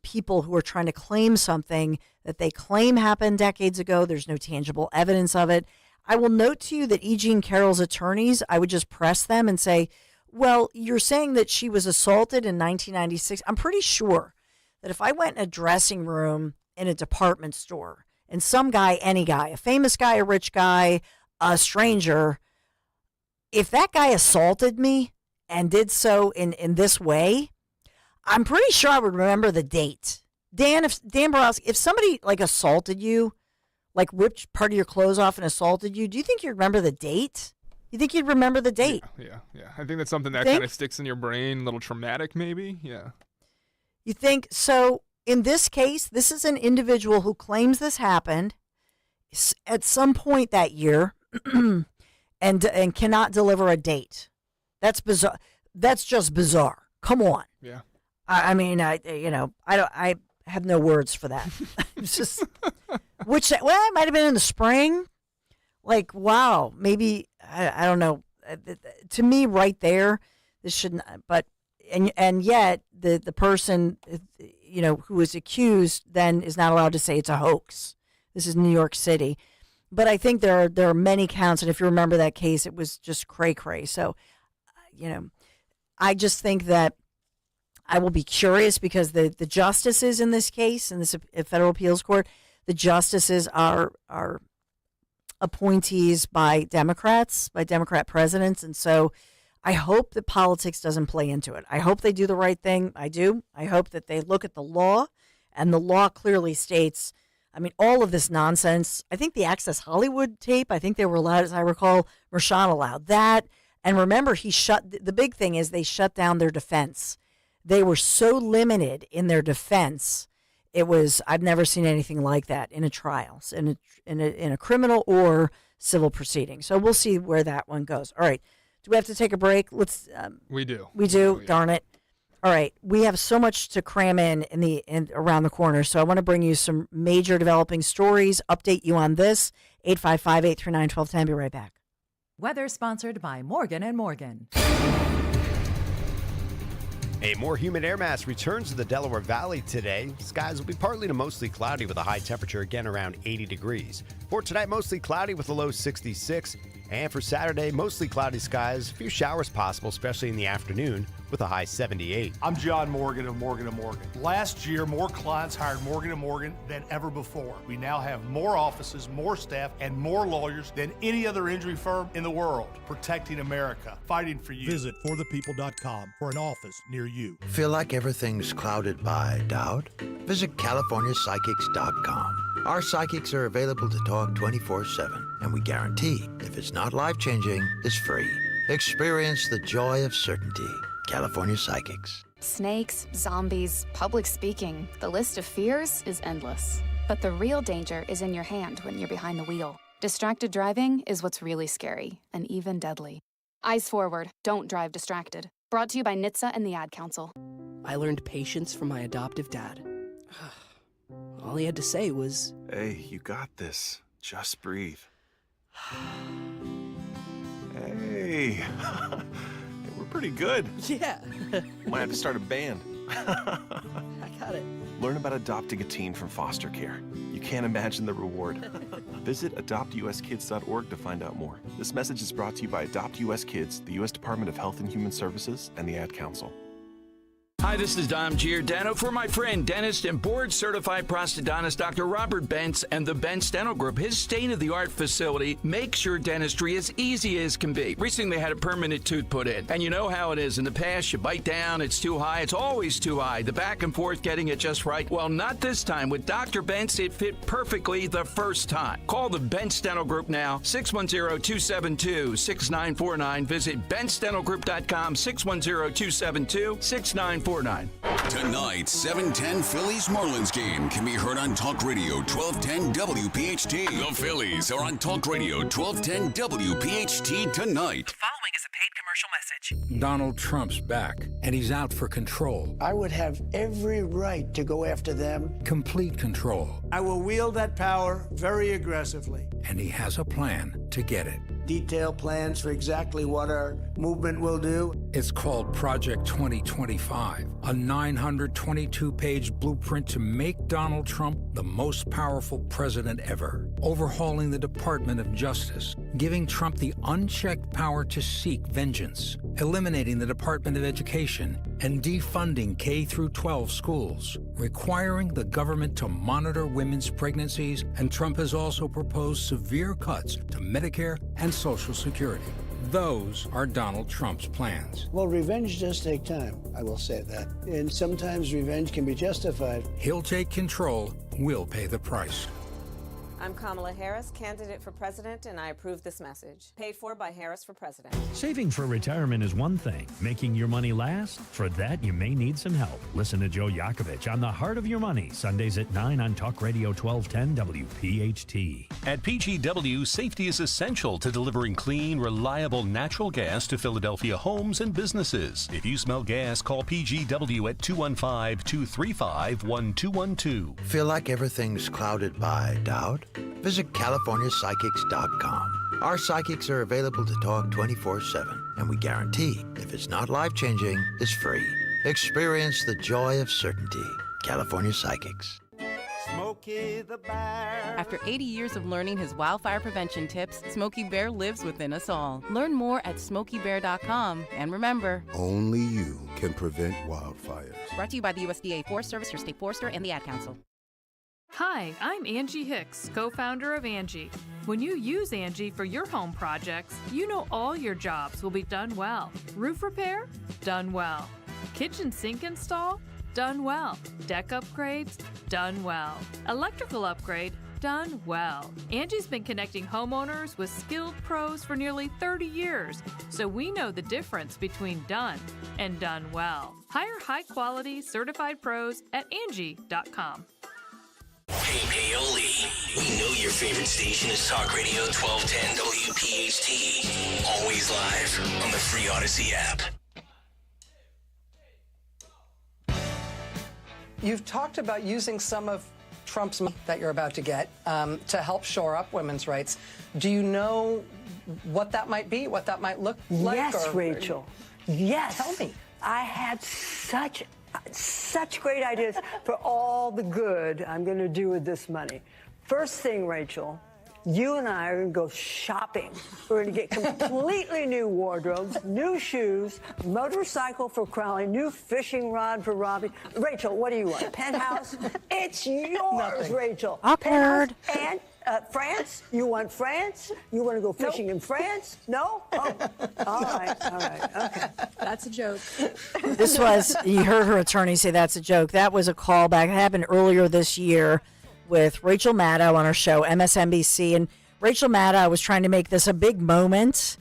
people who are trying to claim something that they claim happened decades ago. There's no tangible evidence of it. I will note to you that E. Jean Carroll's attorneys, I would just press them and say, well, you're saying that she was assaulted in 1996. I'm pretty sure that if I went in a dressing room in a department store and some guy, any guy, a famous guy, a rich guy, a stranger, if that guy assaulted me and did so in this way, I'm pretty sure I would remember the date. Dan Borowski, if somebody like assaulted you, like ripped part of your clothes off and assaulted you, do you think you remember the date? You think you'd remember the date? Yeah. I think that's something that kind of sticks in your brain, a little traumatic maybe. Yeah. You think so? In this case, this is an individual who claims this happened at some point that year and cannot deliver a date. That's bizarre. That's just bizarre. Come on. Yeah. I mean, I have no words for that. It's just, it might have been in the spring. Like, wow, maybe, I don't know. To me, right there, this shouldn't, but, and yet the person, who is accused then is not allowed to say it's a hoax. This is New York City. But I think there are many counts, and if you remember that case, it was just cray-cray. So, I just think that I will be curious because the justices in this case, in this federal appeals court, the justices are appointees by Democrats, by Democrat presidents. And so I hope that politics doesn't play into it. I hope they do the right thing. I do. I hope that they look at the law, and the law clearly states, I mean, all of this nonsense. I think the Access Hollywood tape, I think they were allowed, as I recall, Merchan allowed that. And remember, the big thing is they shut down their defense. They were so limited in their defense. I've never seen anything like that in a trial, in a criminal or civil proceeding. So we'll see where that one goes. All right. Do we have to take a break? We do. We do. Yeah. Darn it. All right. We have so much to cram in around the corner. So I want to bring you some major developing stories, update you on this. 855-839-1210. Be right back. Weather sponsored by Morgan & Morgan. A more humid air mass returns to the Delaware Valley today. Skies will be partly to mostly cloudy with a high temperature again around 80 degrees. For tonight, mostly cloudy with a low 66. And for Saturday, mostly cloudy skies, a few showers possible, especially in the afternoon, with a high 78. I'm John Morgan of Morgan & Morgan. Last year, more clients hired Morgan & Morgan than ever before. We now have more offices, more staff, and more lawyers than any other injury firm in the world, protecting America, fighting for you. Visit forthepeople.com for an office near you. Feel like everything's clouded by doubt? Visit CaliforniaPsychics.com. Our psychics are available to talk 24/7, and we guarantee if it's not life-changing, it's free. Experience the joy of certainty. California Psychics. Snakes, zombies, public speaking. The list of fears is endless. But the real danger is in your hand when you're behind the wheel. Distracted driving is what's really scary and even deadly. Eyes forward. Don't drive distracted. Brought to you by NHTSA and the Ad Council. I learned patience from my adoptive dad. All he had to say was, "Hey, you got this. Just breathe." Hey, we're pretty good. Yeah. Might have to start a band. I got it. Learn about adopting a teen from foster care. You can't imagine the reward. Visit adoptuskids.org to find out more. This message is brought to you by Adopt US Kids, the U.S. Department of Health and Human Services, and the Ad Council. Hi, this is Dom Giordano for my friend, dentist and board-certified prosthodontist Dr. Robert Bentz and the Bentz Dental Group. His state-of-the-art facility makes your dentistry as easy as can be. Recently, they had a permanent tooth put in. And you know how it is. In the past, you bite down, it's too high. It's always too high. The back and forth getting it just right. Well, not this time. With Dr. Bentz, it fit perfectly the first time. Call the Bentz Dental Group now, 610-272-6949. Visit BentzDentalGroup.com, 610-272-6949. Tonight's 7:10 Phillies Marlins game can be heard on Talk Radio 1210 WPHT. The Phillies are on Talk Radio 1210 WPHT tonight. The following is a paid commercial message. Donald Trump's back, and he's out for control. I would have every right to go after them. Complete control. I will wield that power very aggressively. And he has a plan to get it. Detailed plans for exactly what our movement will do. It's called Project 2025, a 922-page blueprint to make Donald Trump the most powerful president ever, overhauling the Department of Justice, giving Trump the unchecked power to seek vengeance, eliminating the Department of Education, and defunding K-12 schools, requiring the government to monitor women's pregnancies, and Trump has also proposed severe cuts to Medicare and Social Security. Those are Donald Trump's plans. Well, revenge does take time, I will say that. And sometimes revenge can be justified. He'll take control. We'll pay the price. I'm Kamala Harris, candidate for president, and I approve this message. Paid for by Harris for President. Saving for retirement is one thing. Making your money last? For that, you may need some help. Listen to Joe Yakovich on The Heart of Your Money, Sundays at 9 on Talk Radio 1210 WPHT. At PGW, safety is essential to delivering clean, reliable natural gas to Philadelphia homes and businesses. If you smell gas, call PGW at 215-235-1212. Feel like everything's clouded by doubt? Visit CaliforniaPsychics.com. Our psychics are available to talk 24/7, and we guarantee if it's not life-changing, it's free. Experience the joy of certainty. California Psychics. Smokey the Bear. After 80 years of learning his wildfire prevention tips, Smokey Bear lives within us all. Learn more at SmokeyBear.com. And remember, only you can prevent wildfires. Brought to you by the USDA Forest Service, your state forester, and the Ad Council. Hi, I'm Angie Hicks, co-founder of Angie. When you use Angie for your home projects, you know all your jobs will be done well. Roof repair? Done well. Kitchen sink install? Done well. Deck upgrades? Done well. Electrical upgrade? Done well. Angie's been connecting homeowners with skilled pros for nearly 30 years, so we know the difference between done and done well. Hire high-quality, certified pros at Angie.com. Hey, Paoli, we know your favorite station is Talk Radio 1210 WPHT. Always live on the free Odyssey app. You've talked about using some of Trump's money that you're about to get to help shore up women's rights. Do you know what that might be, what that might look like? Yes, Rachel. Yes. Tell me. I had such great ideas for all the good I'm going to do with this money. First thing, Rachel, you and I are going to go shopping. We're going to get completely new wardrobes, new shoes, motorcycle for Crowley, new fishing rod for Robbie. Rachel, what do you want? Penthouse? It's yours, Rachel. Awkward. Penthouse and France? You want France? You want to go fishing in France? No? Oh, all right, okay. That's a joke. This was, you heard her attorney say that's a joke. That was a callback. It happened earlier this year with Rachel Maddow on her show, MSNBC. And Rachel Maddow was trying to make this a big moment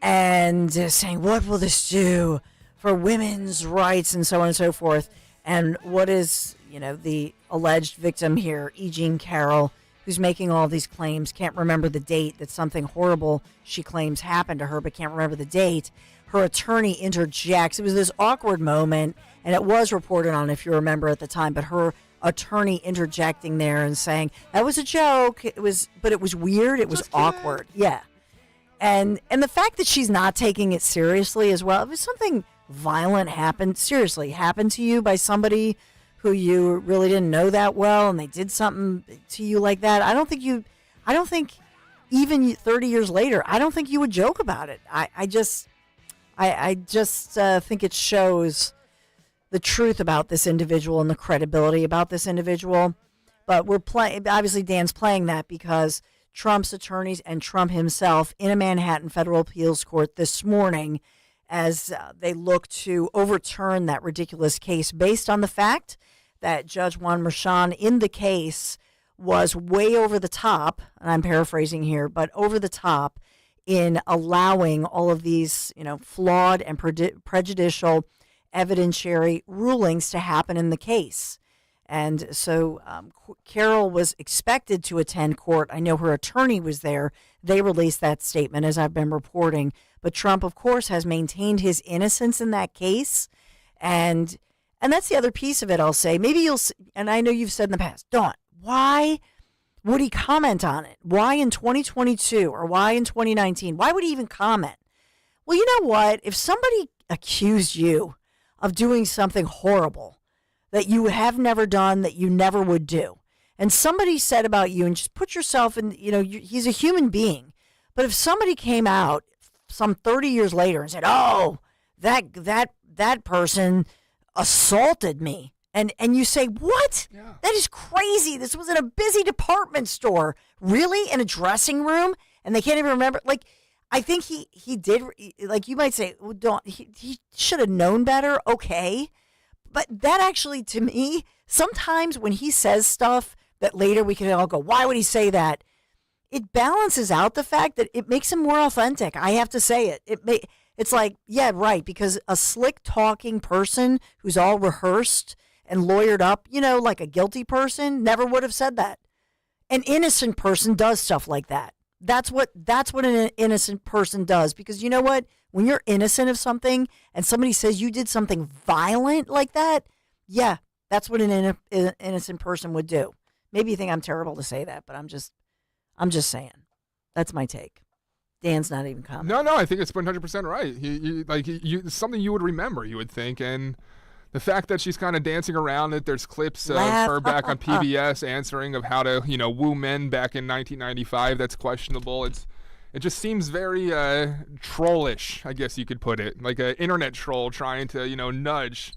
and saying, what will this do for women's rights and so on and so forth. And what is, the alleged victim here, E. Jean Carroll, who's making all these claims, can't remember the date that something horrible she claims happened to her, but can't remember the date. Her attorney interjects. It was this awkward moment, and it was reported on, if you remember at the time, but her attorney interjecting there and saying, that was a joke. It was weird. It was awkward. Yeah. And the fact that she's not taking it seriously as well, if something violent happened to you by somebody who you really didn't know that well, and they did something to you like that, I don't think even 30 years later, I don't think you would joke about it. I just think it shows the truth about this individual and the credibility about this individual. But obviously Dan's playing that because Trump's attorneys and Trump himself in a Manhattan federal appeals court this morning as they look to overturn that ridiculous case based on the fact that Judge Juan Merchan in the case was way over the top, and I'm paraphrasing here, but over the top in allowing all of these, flawed and prejudicial evidentiary rulings to happen in the case. And so Carol was expected to attend court. I know her attorney was there. They released that statement, as I've been reporting. But Trump, of course, has maintained his innocence in that case. And that's the other piece of it, I'll say. Maybe and I know you've said in the past, Dawn, why would he comment on it? Why in 2022 or why in 2019? Why would he even comment? Well, you know what? If somebody accused you of doing something horrible that you have never done, that you never would do, and somebody said about you, and just put yourself in, he's a human being. But if somebody came out some 30 years later and said, oh, that person assaulted me. And you say, what? Yeah. That is crazy. This was in a busy department store. Really? In a dressing room? And they can't even remember. Like, I think he did, like you might say, well, he should have known better. Okay. But that actually, to me, sometimes when he says stuff that later we can all go, why would he say that? It balances out the fact that it makes him more authentic. I have to say it. It's like, yeah, right, because a slick talking person who's all rehearsed and lawyered up, like a guilty person, never would have said that. An innocent person does stuff like that. That's what an innocent person does. Because you know what? When you're innocent of something and somebody says you did something violent like that, yeah, that's what an innocent person would do. Maybe you think I'm terrible to say that, but I'm just saying. That's my take. Dan's not even commenting. No, I think it's 100% right. It's something you would remember, you would think, and the fact that she's kind of dancing around it, there's clips of her back on PBS answering of how to, woo men back in 1995. That's questionable. It just seems very trollish, I guess you could put it, like an internet troll trying to, nudge,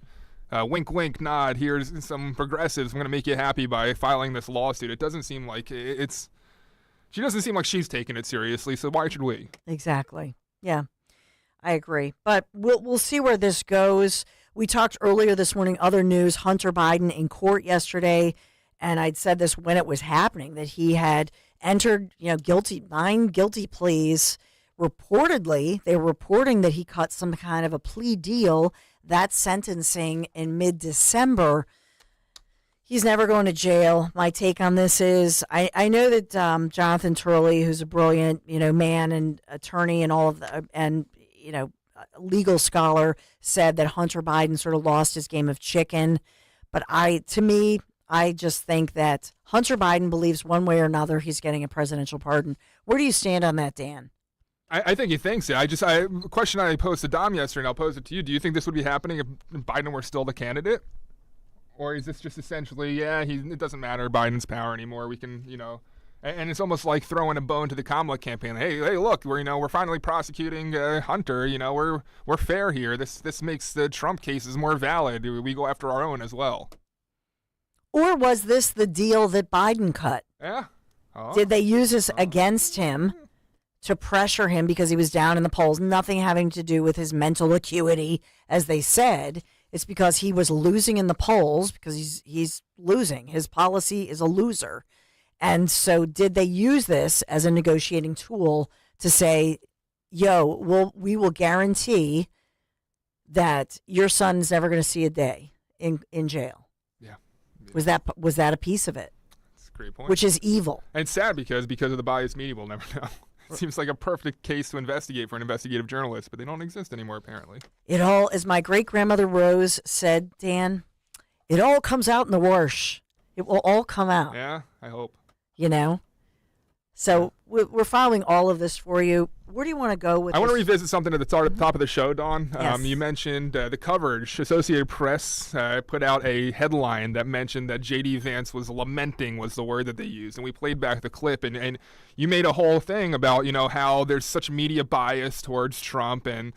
wink, wink, nod. Here's some progressives. I'm going to make you happy by filing this lawsuit. It doesn't seem like it's. She doesn't seem like she's taking it seriously, so why should we? Exactly. Yeah, I agree. But we'll see where this goes. We talked earlier this morning, other news, Hunter Biden in court yesterday, and I'd said this when it was happening, that he had entered, 9 guilty pleas. Reportedly, they were reporting that he cut some kind of a plea deal. That sentencing in mid-December. He's never going to jail. My take on this is I know that Jonathan Turley, who's a brilliant, man and attorney and all of the, and, legal scholar, said that Hunter Biden sort of lost his game of chicken. But I just think that Hunter Biden believes one way or another he's getting a presidential pardon. Where do you stand on that, Dan? I think he thinks it. A question I posed to Dom yesterday, and I'll pose it to you. Do you think this would be happening if Biden were still the candidate? Or is this just essentially, it doesn't matter, Biden's power anymore. We can, and it's almost like throwing a bone to the Kamala campaign. Hey, look, we're finally prosecuting Hunter. We're fair here. This makes the Trump cases more valid. We go after our own as well. Or was this the deal that Biden cut? Yeah. Oh. Did they use this against him to pressure him because he was down in the polls? Nothing having to do with his mental acuity, as they said. It's because he was losing in the polls because he's losing. His policy is a loser. And so did they use this as a negotiating tool to say, we will guarantee that your son's never going to see a day in jail? Yeah. Was that a piece of it? That's a great point. Which is evil. And sad because of the biased media, we'll never know. It seems like a perfect case to investigate for an investigative journalist, but they don't exist anymore, apparently. It all, as my great-grandmother Rose said, Dan, it all comes out in the wash. It will all come out. Yeah, I hope. So we're following all of this for you. Where do you want to go with this? I want to revisit something at the top of the show, Dawn. Yes. You mentioned the coverage. Associated Press put out a headline that mentioned that J.D. Vance was lamenting, was the word that they used. And we played back the clip, and you made a whole thing about, how there's such media bias towards Trump. And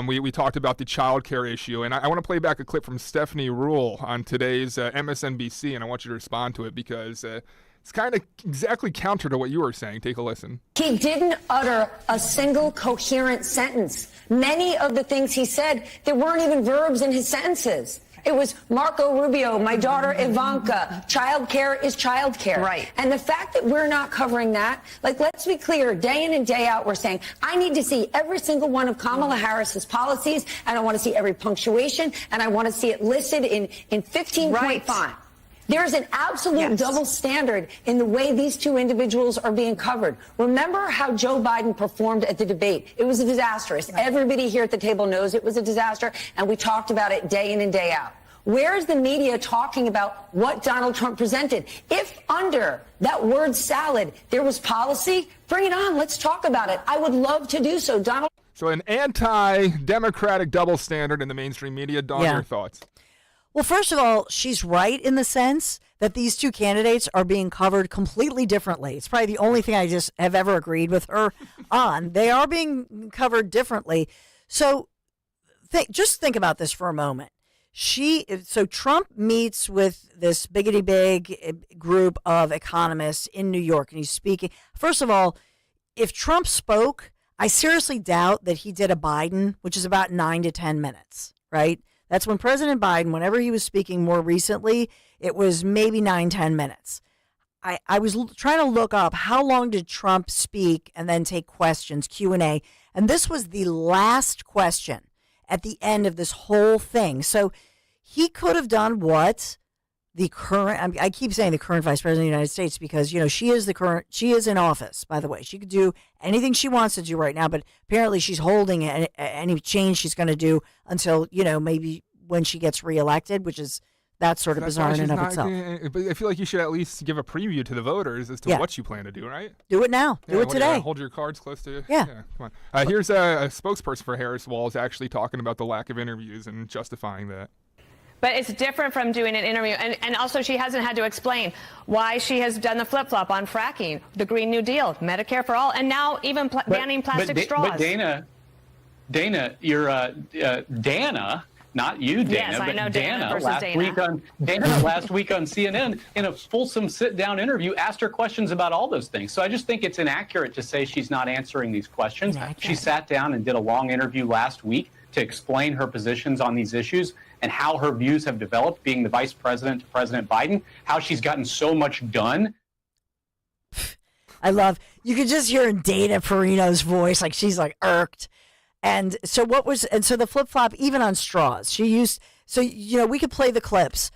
we talked about the child care issue. And I want to play back a clip from Stephanie Ruhle on today's MSNBC, and I want you to respond to it because it's kind of exactly counter to what you were saying. Take a listen. He didn't utter a single coherent sentence. Many of the things he said, there weren't even verbs in his sentences. It was Marco Rubio, my daughter Ivanka, child care is child care. Right. And the fact that we're not covering that, let's be clear, day in and day out, we're saying, I need to see every single one of Kamala Harris's policies, and I want to see every punctuation, and I want to see it listed in 15 point font. There's an absolute double standard in the way these two individuals are being covered. Remember how Joe Biden performed at the debate. It was disastrous. Right. Everybody here at the table knows it was a disaster, and we talked about it day in and day out. Where is the media talking about what Donald Trump presented? If under that word salad there was policy, bring it on. Let's talk about it. I would love to do so. Donald. So an anti-democratic double standard in the mainstream media. Dawn, your thoughts? Well, first of all, she's right in the sense that these two candidates are being covered completely differently. It's probably the only thing I just have ever agreed with her on. They are being covered differently. So just think about this for a moment. So Trump meets with this biggity big group of economists in New York, and he's speaking. First of all, if Trump spoke, I seriously doubt that he did a Biden, which is about 9 to 10 minutes, right? That's when President Biden, whenever he was speaking more recently, it was maybe 9-10 minutes. I was trying to look up how long did Trump speak and then take questions, Q&A, and this was the last question at the end of this whole thing. So he could have done what the current, I keep saying the current Vice President of the United States because, she is in office, by the way. She could do anything she wants to do right now, but apparently she's holding any change she's going to do until, maybe when she gets reelected, which is that's sort of bizarre in and of itself. But I feel like you should at least give a preview to the voters as to what you plan to do, right? Do it now. Do it today. Hold your cards close to you. Yeah. Come on. Here's a spokesperson for Harris Walls actually talking about the lack of interviews and justifying that. But it's different from doing an interview. And also she hasn't had to explain why she has done the flip-flop on fracking, the Green New Deal, Medicare for all, and now even banning plastic straws. But Dana, you're Dana, not you, Dana, yes, but I know Dana last week on CNN in a fulsome sit-down interview asked her questions about all those things. So I just think it's inaccurate to say she's not answering these questions. She sat down and did a long interview last week to explain her positions on these issues and how her views have developed, being the vice president to President Biden, how she's gotten so much done. I love, you could just hear in Dana Perino's voice, like she's like irked. And so the flip-flop, even on straws, she used, we could play the clips.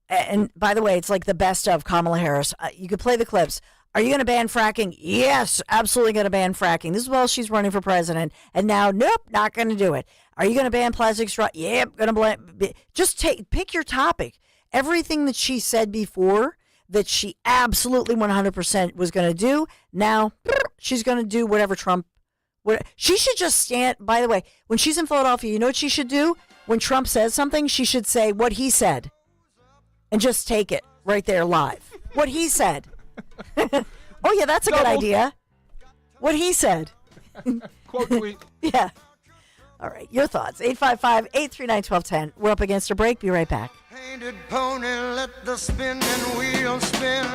And by the way, it's like the best of Kamala Harris. You could play the clips. Are you going to ban fracking? Yes, absolutely going to ban fracking. This is while she's running for president. And now, nope, not going to do it. Are you going to ban plastic straw? Yep, going to ban. Just pick your topic. Everything that she said before that she absolutely 100% was going to do, now she's going to do whatever Trump She should just stand, by the way, when she's in Philadelphia, you know what she should do? When Trump says something, she should say what he said and just take it right there live. What he said. Oh, yeah, that's a good idea. What he said. Quote tweet. Yeah. All right, your thoughts. 855-839-1210. We're up against a break. Be right back. Painted pony, let the spinning wheel spin.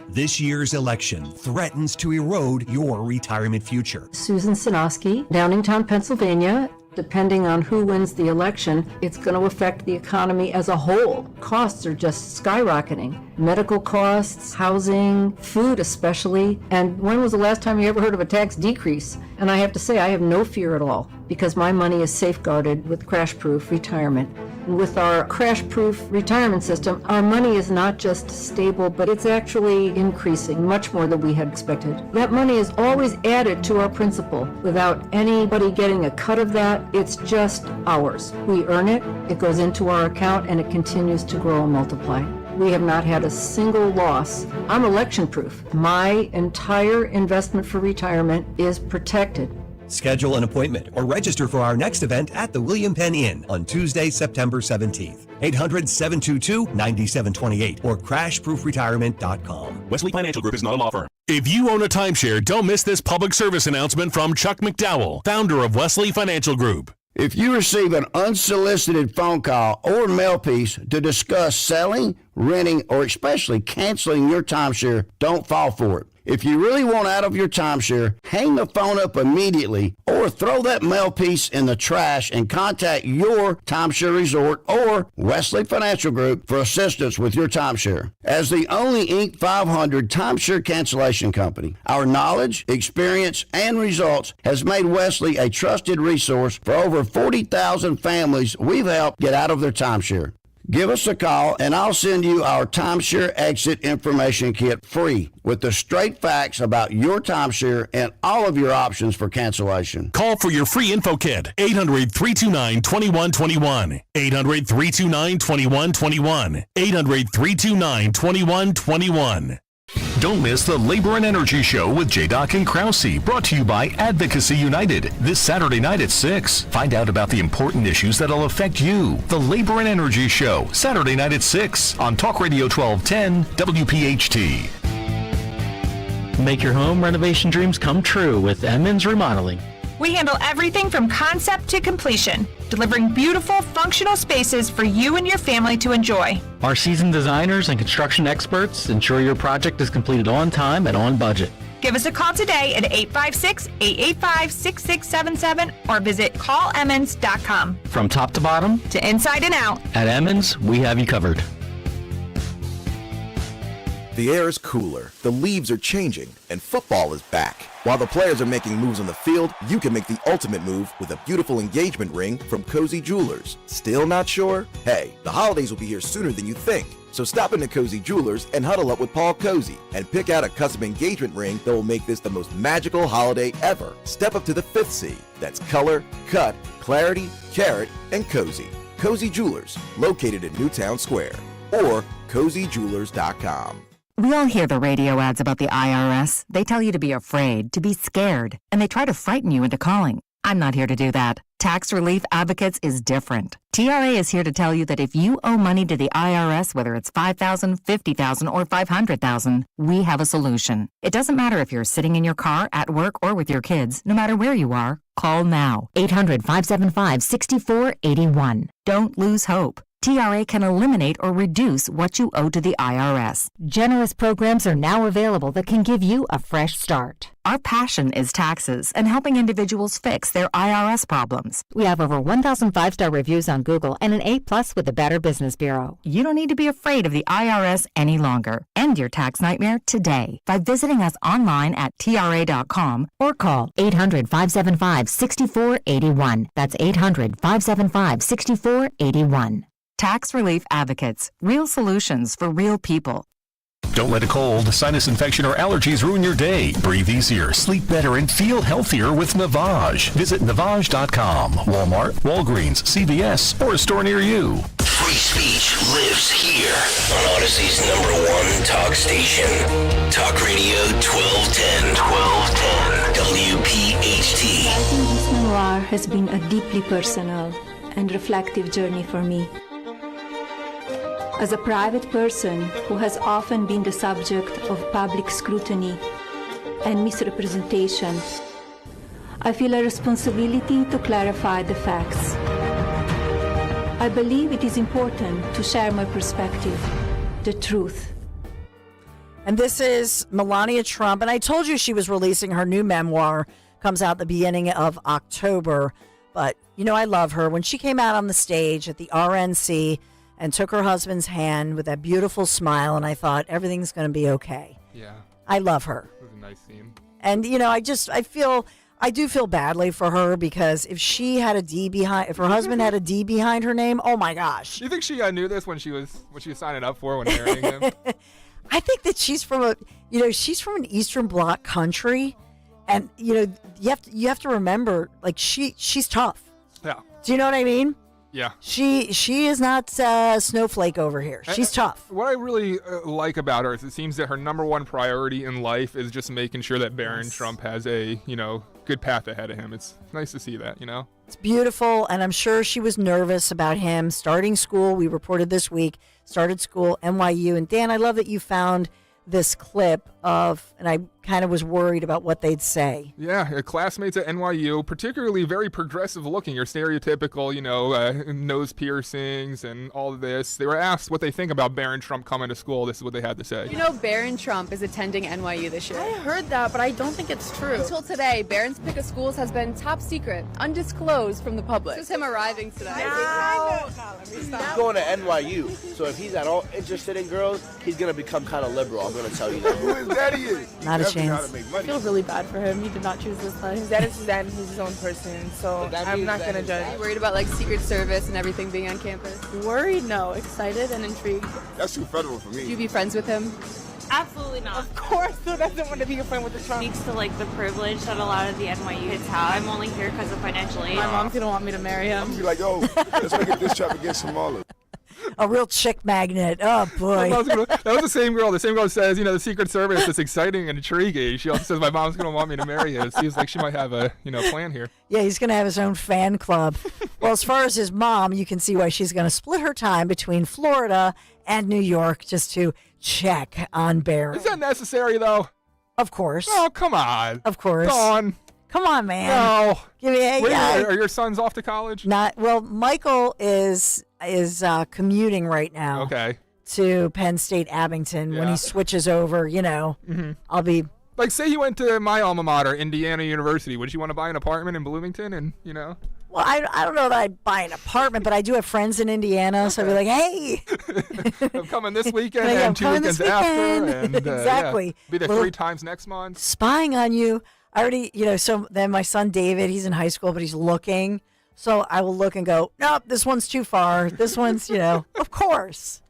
This year's election threatens to erode your retirement future. Susan Sinofsky, Downingtown, Pennsylvania. Depending on who wins the election, it's going to affect the economy as a whole. Costs are just skyrocketing. Medical costs, housing, food especially. And when was the last time you ever heard of a tax decrease? And I have to say, I have no fear at all because my money is safeguarded with crash-proof retirement. And with our crash-proof retirement system, our money is not just stable, but it's actually increasing much more than we had expected. That money is always added to our principal without anybody getting a cut of that. It's just ours. We earn it, it goes into our account, and it continues to grow and multiply. We have not had a single loss. I'm election-proof. My entire investment for retirement is protected. Schedule an appointment or register for our next event at the William Penn Inn on Tuesday, September 17th. 800-722-9728 or crashproofretirement.com. Wesley Financial Group is not a law firm. If you own a timeshare, don't miss this public service announcement from Chuck McDowell, founder of Wesley Financial Group. If you receive an unsolicited phone call or mail piece to discuss selling, renting, or especially canceling your timeshare, don't fall for it. If you really want out of your timeshare, hang the phone up immediately or throw that mail piece in the trash and contact your timeshare resort or Wesley Financial Group for assistance with your timeshare. As the only Inc. 500 timeshare cancellation company, our knowledge, experience, and results has made Wesley a trusted resource for over 40,000 families we've helped get out of their timeshare. Give us a call, and I'll send you our timeshare exit information kit free with the straight facts about your timeshare and all of your options for cancellation. Call for your free info kit, 800-329-2121. 800-329-2121. 800-329-2121. Don't miss the Labor and Energy Show with J-Doc and Krause, brought to you by Advocacy United, this Saturday night at 6. Find out about the important issues that'll affect you. The Labor and Energy Show, Saturday night at 6 on Talk Radio 1210 WPHT. Make your home renovation dreams come true with Emmons Remodeling. We handle everything from concept to completion, delivering beautiful, functional spaces for you and your family to enjoy. Our seasoned designers and construction experts ensure your project is completed on time and on budget. Give us a call today at 856-885-6677 or visit callemmons.com. From top to bottom, to inside and out, at Emmons, we have you covered. The air is cooler, the leaves are changing, and football is back. While the players are making moves on the field, you can make the ultimate move with a beautiful engagement ring from Cozy Jewelers. Still not sure? Hey, the holidays will be here sooner than you think. So stop into Cozy Jewelers and huddle up with Paul Cozy and pick out a custom engagement ring that will make this the most magical holiday ever. Step up to the 5th C. That's color, cut, clarity, carat, and cozy. Cozy Jewelers, located in Newtown Square. Or CozyJewelers.com. We all hear the radio ads about the IRS. They tell you to be afraid, to be scared, and they try to frighten you into calling. I'm not here to do that. Tax Relief Advocates is different. TRA is here to tell you that if you owe money to the IRS, whether it's $5,000, $50,000, or $500,000, we have a solution. It doesn't matter if you're sitting in your car, at work, or with your kids. No matter where you are, call now. 800-575-6481. Don't lose hope. TRA can eliminate or reduce what you owe to the IRS. Generous programs are now available that can give you a fresh start. Our passion is taxes and helping individuals fix their IRS problems. We have over 1,000 5-star reviews on Google and an A+ with the Better Business Bureau. You don't need to be afraid of the IRS any longer. End your tax nightmare today by visiting us online at TRA.com or call 800-575-6481. That's 800-575-6481. Tax Relief Advocates. Real solutions for real people. Don't let a cold, sinus infection, or allergies ruin your day. Breathe easier, sleep better, and feel healthier with Navage. Visit Navage.com. Walmart, Walgreens, CVS, or a store near you. Free speech lives here on Odyssey's #1 talk station. Talk Radio 1210. WPHT. Writing this memoir has been a deeply personal and reflective journey for me. As a private person who has often been the subject of public scrutiny and misrepresentation, I feel a responsibility to clarify the facts. I believe it is important to share my perspective, the truth. And this is Melania Trump. And I told you she was releasing her new memoir. Comes out the beginning of October. But, you know, I love her. When she came out on the stage at the RNC and took her husband's hand with that beautiful smile, and I thought, everything's going to be okay. Yeah. I love her. It was a nice scene. And, you know, I do feel badly for her, because if her husband had a D behind her name, oh my gosh. Do you think she knew this when she was signing up for when marrying him? I think that she's from an Eastern Bloc country, and you have to remember, like, she's tough. Yeah. Do you know what I mean? Yeah. She is not a snowflake over here. She's tough. What I really like about her is it seems that her number one priority in life is just making sure that Barron Trump has a, good path ahead of him. It's nice to see that, It's beautiful, and I'm sure she was nervous about him starting school. We reported this week, started school, NYU. And Dan, I love that you found this clip and I kind of was worried about what they'd say. Yeah, classmates at NYU, particularly very progressive looking, your stereotypical, nose piercings and all of this. They were asked what they think about Barron Trump coming to school. This is what they had to say. Barron Trump is attending NYU this year. I heard that, but I don't think it's true. Until today, Barron's pick of schools has been top secret, undisclosed from the public. This is him arriving today. He's going to NYU, so if he's at all interested in girls, he's going to become kind of liberal. I'm going to tell you that. Who his daddy is? Not a chance. I feel really bad for him. He did not choose this life. His dad is his dad, and he's his own person, so I'm not going to judge. Are you worried about, Secret Service and everything being on campus? Worried? No. Excited and intrigued. That's too federal for me. Would you be friends with him? Absolutely not. Of course, who doesn't want to be a friend with the Trump? Speaks to the privilege that a lot of the NYU kids have. I'm only here because of financial aid. My mom's gonna want me to marry him. I'm gonna be like, yo, let's make it this trap against Kamala. A real chick magnet. Oh boy. That was the same girl. The same girl says, the Secret Service is exciting and intriguing. She also says my mom's gonna want me to marry you. It seems like she might have a plan here. Yeah, he's gonna have his own fan club. Well, as far as his mom, you can see why she's gonna split her time between Florida and New York just to check on Barron. Is that necessary though? Of course. Oh, come on. Of course. Go on. Come on, man. No. Give me are your sons off to college? Not well. Michael is commuting right now. Okay. To Penn State Abington. When he switches over, I'll be. Like, say he went to my alma mater, Indiana University. Would you want to buy an apartment in Bloomington? And Well, I don't know that I'd buy an apartment, but I do have friends in Indiana, so I'd be like, hey. I'm coming this weekend and 2 weekends after. And, exactly. Be there 3 times next month. Spying on you. I already, so then my son David, he's in high school, but he's looking. So I will look and go, nope, this one's too far. This one's, of course.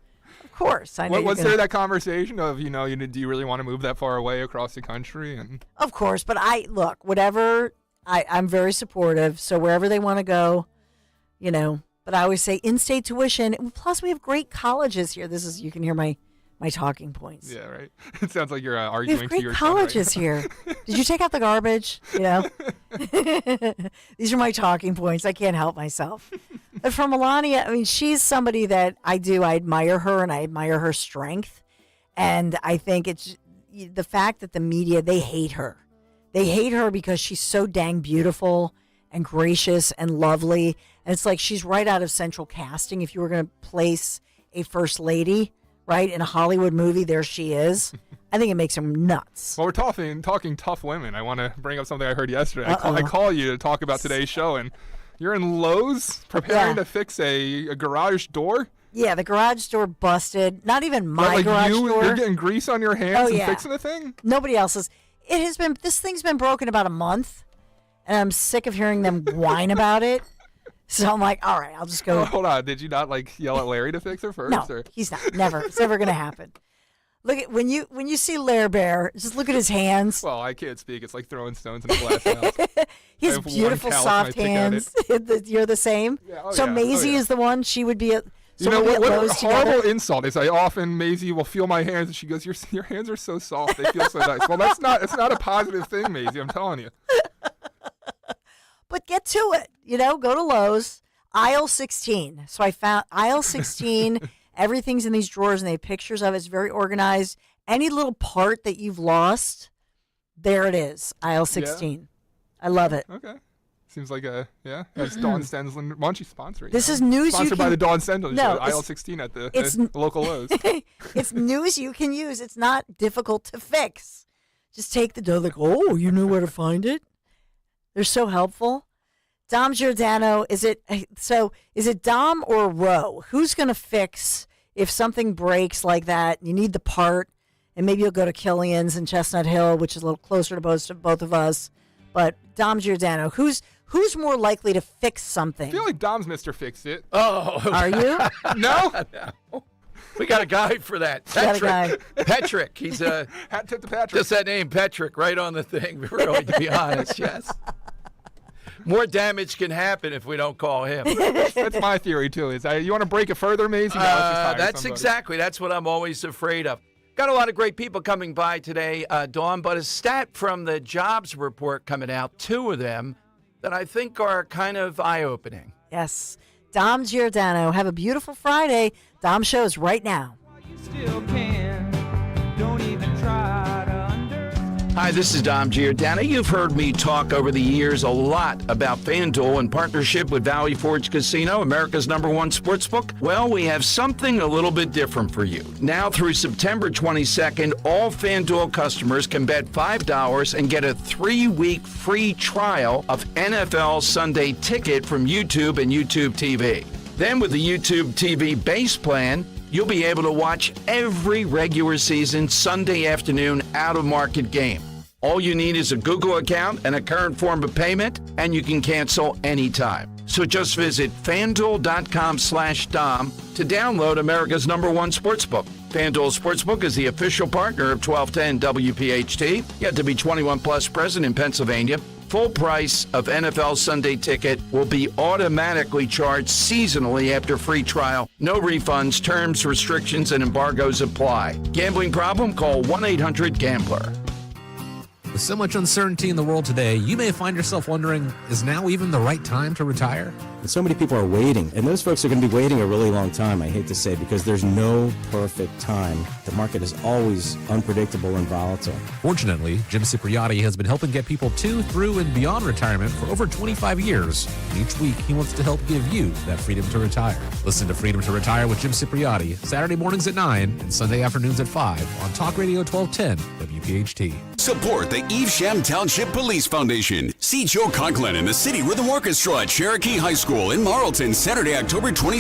Of course. I know. Was there that conversation of, do you really want to move that far away across the country? And of course, but whatever. I'm very supportive. So wherever they want to go, but I always say in-state tuition. Plus, we have great colleges here. You can hear my talking points. Yeah, right. It sounds like you're arguing to your colleges here. Did you take out the garbage? These are my talking points. I can't help myself. But for Melania, she's somebody that I admire her, and I admire her strength. And I think it's the fact that the media, they hate her. They hate her because she's so dang beautiful and gracious and lovely. And it's like she's right out of central casting. If you were going to place a first lady, right, in a Hollywood movie, there she is. I think it makes them nuts. Well, we're talking tough women. I want to bring up something I heard yesterday. I call you to talk about today's show, and you're in Lowe's preparing to fix a garage door? Yeah, the garage door busted. Not even my garage door. You're getting grease on your hands and fixing the thing? Nobody else's. This thing's been broken about a month, and I'm sick of hearing them whine about it. So I'm like, all right, I'll just go. Oh, hold on. Did you not yell at Larry to fix it first? No, he's not. Never. It's never going to happen. Look at when you see Lair Bear, just look at his hands. Well, I can't speak. It's like throwing stones in a glass house. He has beautiful soft hands. You're the same. Yeah, so Maisie is the one. She would be So you know we'll be what? at What a Lowe's horrible together. insult is. I often Maisie will feel my hands, and she goes, "Your hands are so soft. They feel so nice." Well, it's not a positive thing, Maisie. I'm telling you. But get to it. Go to Lowe's, aisle 16. So I found aisle 16. Everything's in these drawers, and they have pictures of it. It's very organized. Any little part that you've lost, there it is, aisle 16. Yeah. I love it. Okay. Seems like that's Dawn Stensland. Why don't you sponsor it? This is news Sponsored by the Dawn Stensland show, aisle 16 at the local Lowe's. It's news you can use. It's not difficult to fix. Just take the dough, like, oh, you know where to find it? They're so helpful. Dom Giordano, is it Dom or Ro? Who's going to fix if something breaks like that? You need the part, and maybe you'll go to Killian's in Chestnut Hill, which is a little closer to both of us. But Dom Giordano, who's more likely to fix something? I feel like Dom's Mr. Fix-It. Oh. Are you? No? We got a guy for that. Patrick. He's a hat tip to Patrick. Just that name, Patrick, right on the thing. Really, to be honest, yes. More damage can happen if we don't call him. That's my theory too. Is you want to break it further, Maisie? That's what I'm always afraid of. Got a lot of great people coming by today, Dawn. But a stat from the jobs report coming out, 2 of them that I think are kind of eye-opening. Yes, Dom Giordano. Have a beautiful Friday. Dom shows right now. Still can. Don't even try to Hi, this is Dom Giordano. You've heard me talk over the years a lot about FanDuel in partnership with Valley Forge Casino, America's #1 sportsbook. Well, we have something a little bit different for you. Now through September 22nd, all FanDuel customers can bet $5 and get a 3-week free trial of NFL Sunday Ticket from YouTube and YouTube TV. Then with the YouTube TV base plan, you'll be able to watch every regular season Sunday afternoon out-of-market game. All you need is a Google account and a current form of payment, and you can cancel anytime. So just visit FanDuel.com/Dom to download America's #1 sportsbook. FanDuel Sportsbook is the official partner of 1210 WPHT. You have to be 21 plus, present in Pennsylvania. Full price of NFL Sunday Ticket will be automatically charged seasonally after free trial. No refunds, terms, restrictions, and embargoes apply. Gambling problem? Call 1-800-GAMBLER. With so much uncertainty in the world today, you may find yourself wondering, is now even the right time to retire? And so many people are waiting, and those folks are going to be waiting a really long time, I hate to say, because there's no perfect time. The market is always unpredictable and volatile. Fortunately, Jim Cipriotti has been helping get people to, through, and beyond retirement for over 25 years. And each week, he wants to help give you that freedom to retire. Listen to Freedom to Retire with Jim Cipriotti, Saturday mornings at 9 and Sunday afternoons at 5 on Talk Radio 1210 WPHT. Support the Evesham Township Police Foundation. See Joe Conklin and the City Rhythm Orchestra at Cherokee High School in Marlton, Saturday, October 26th.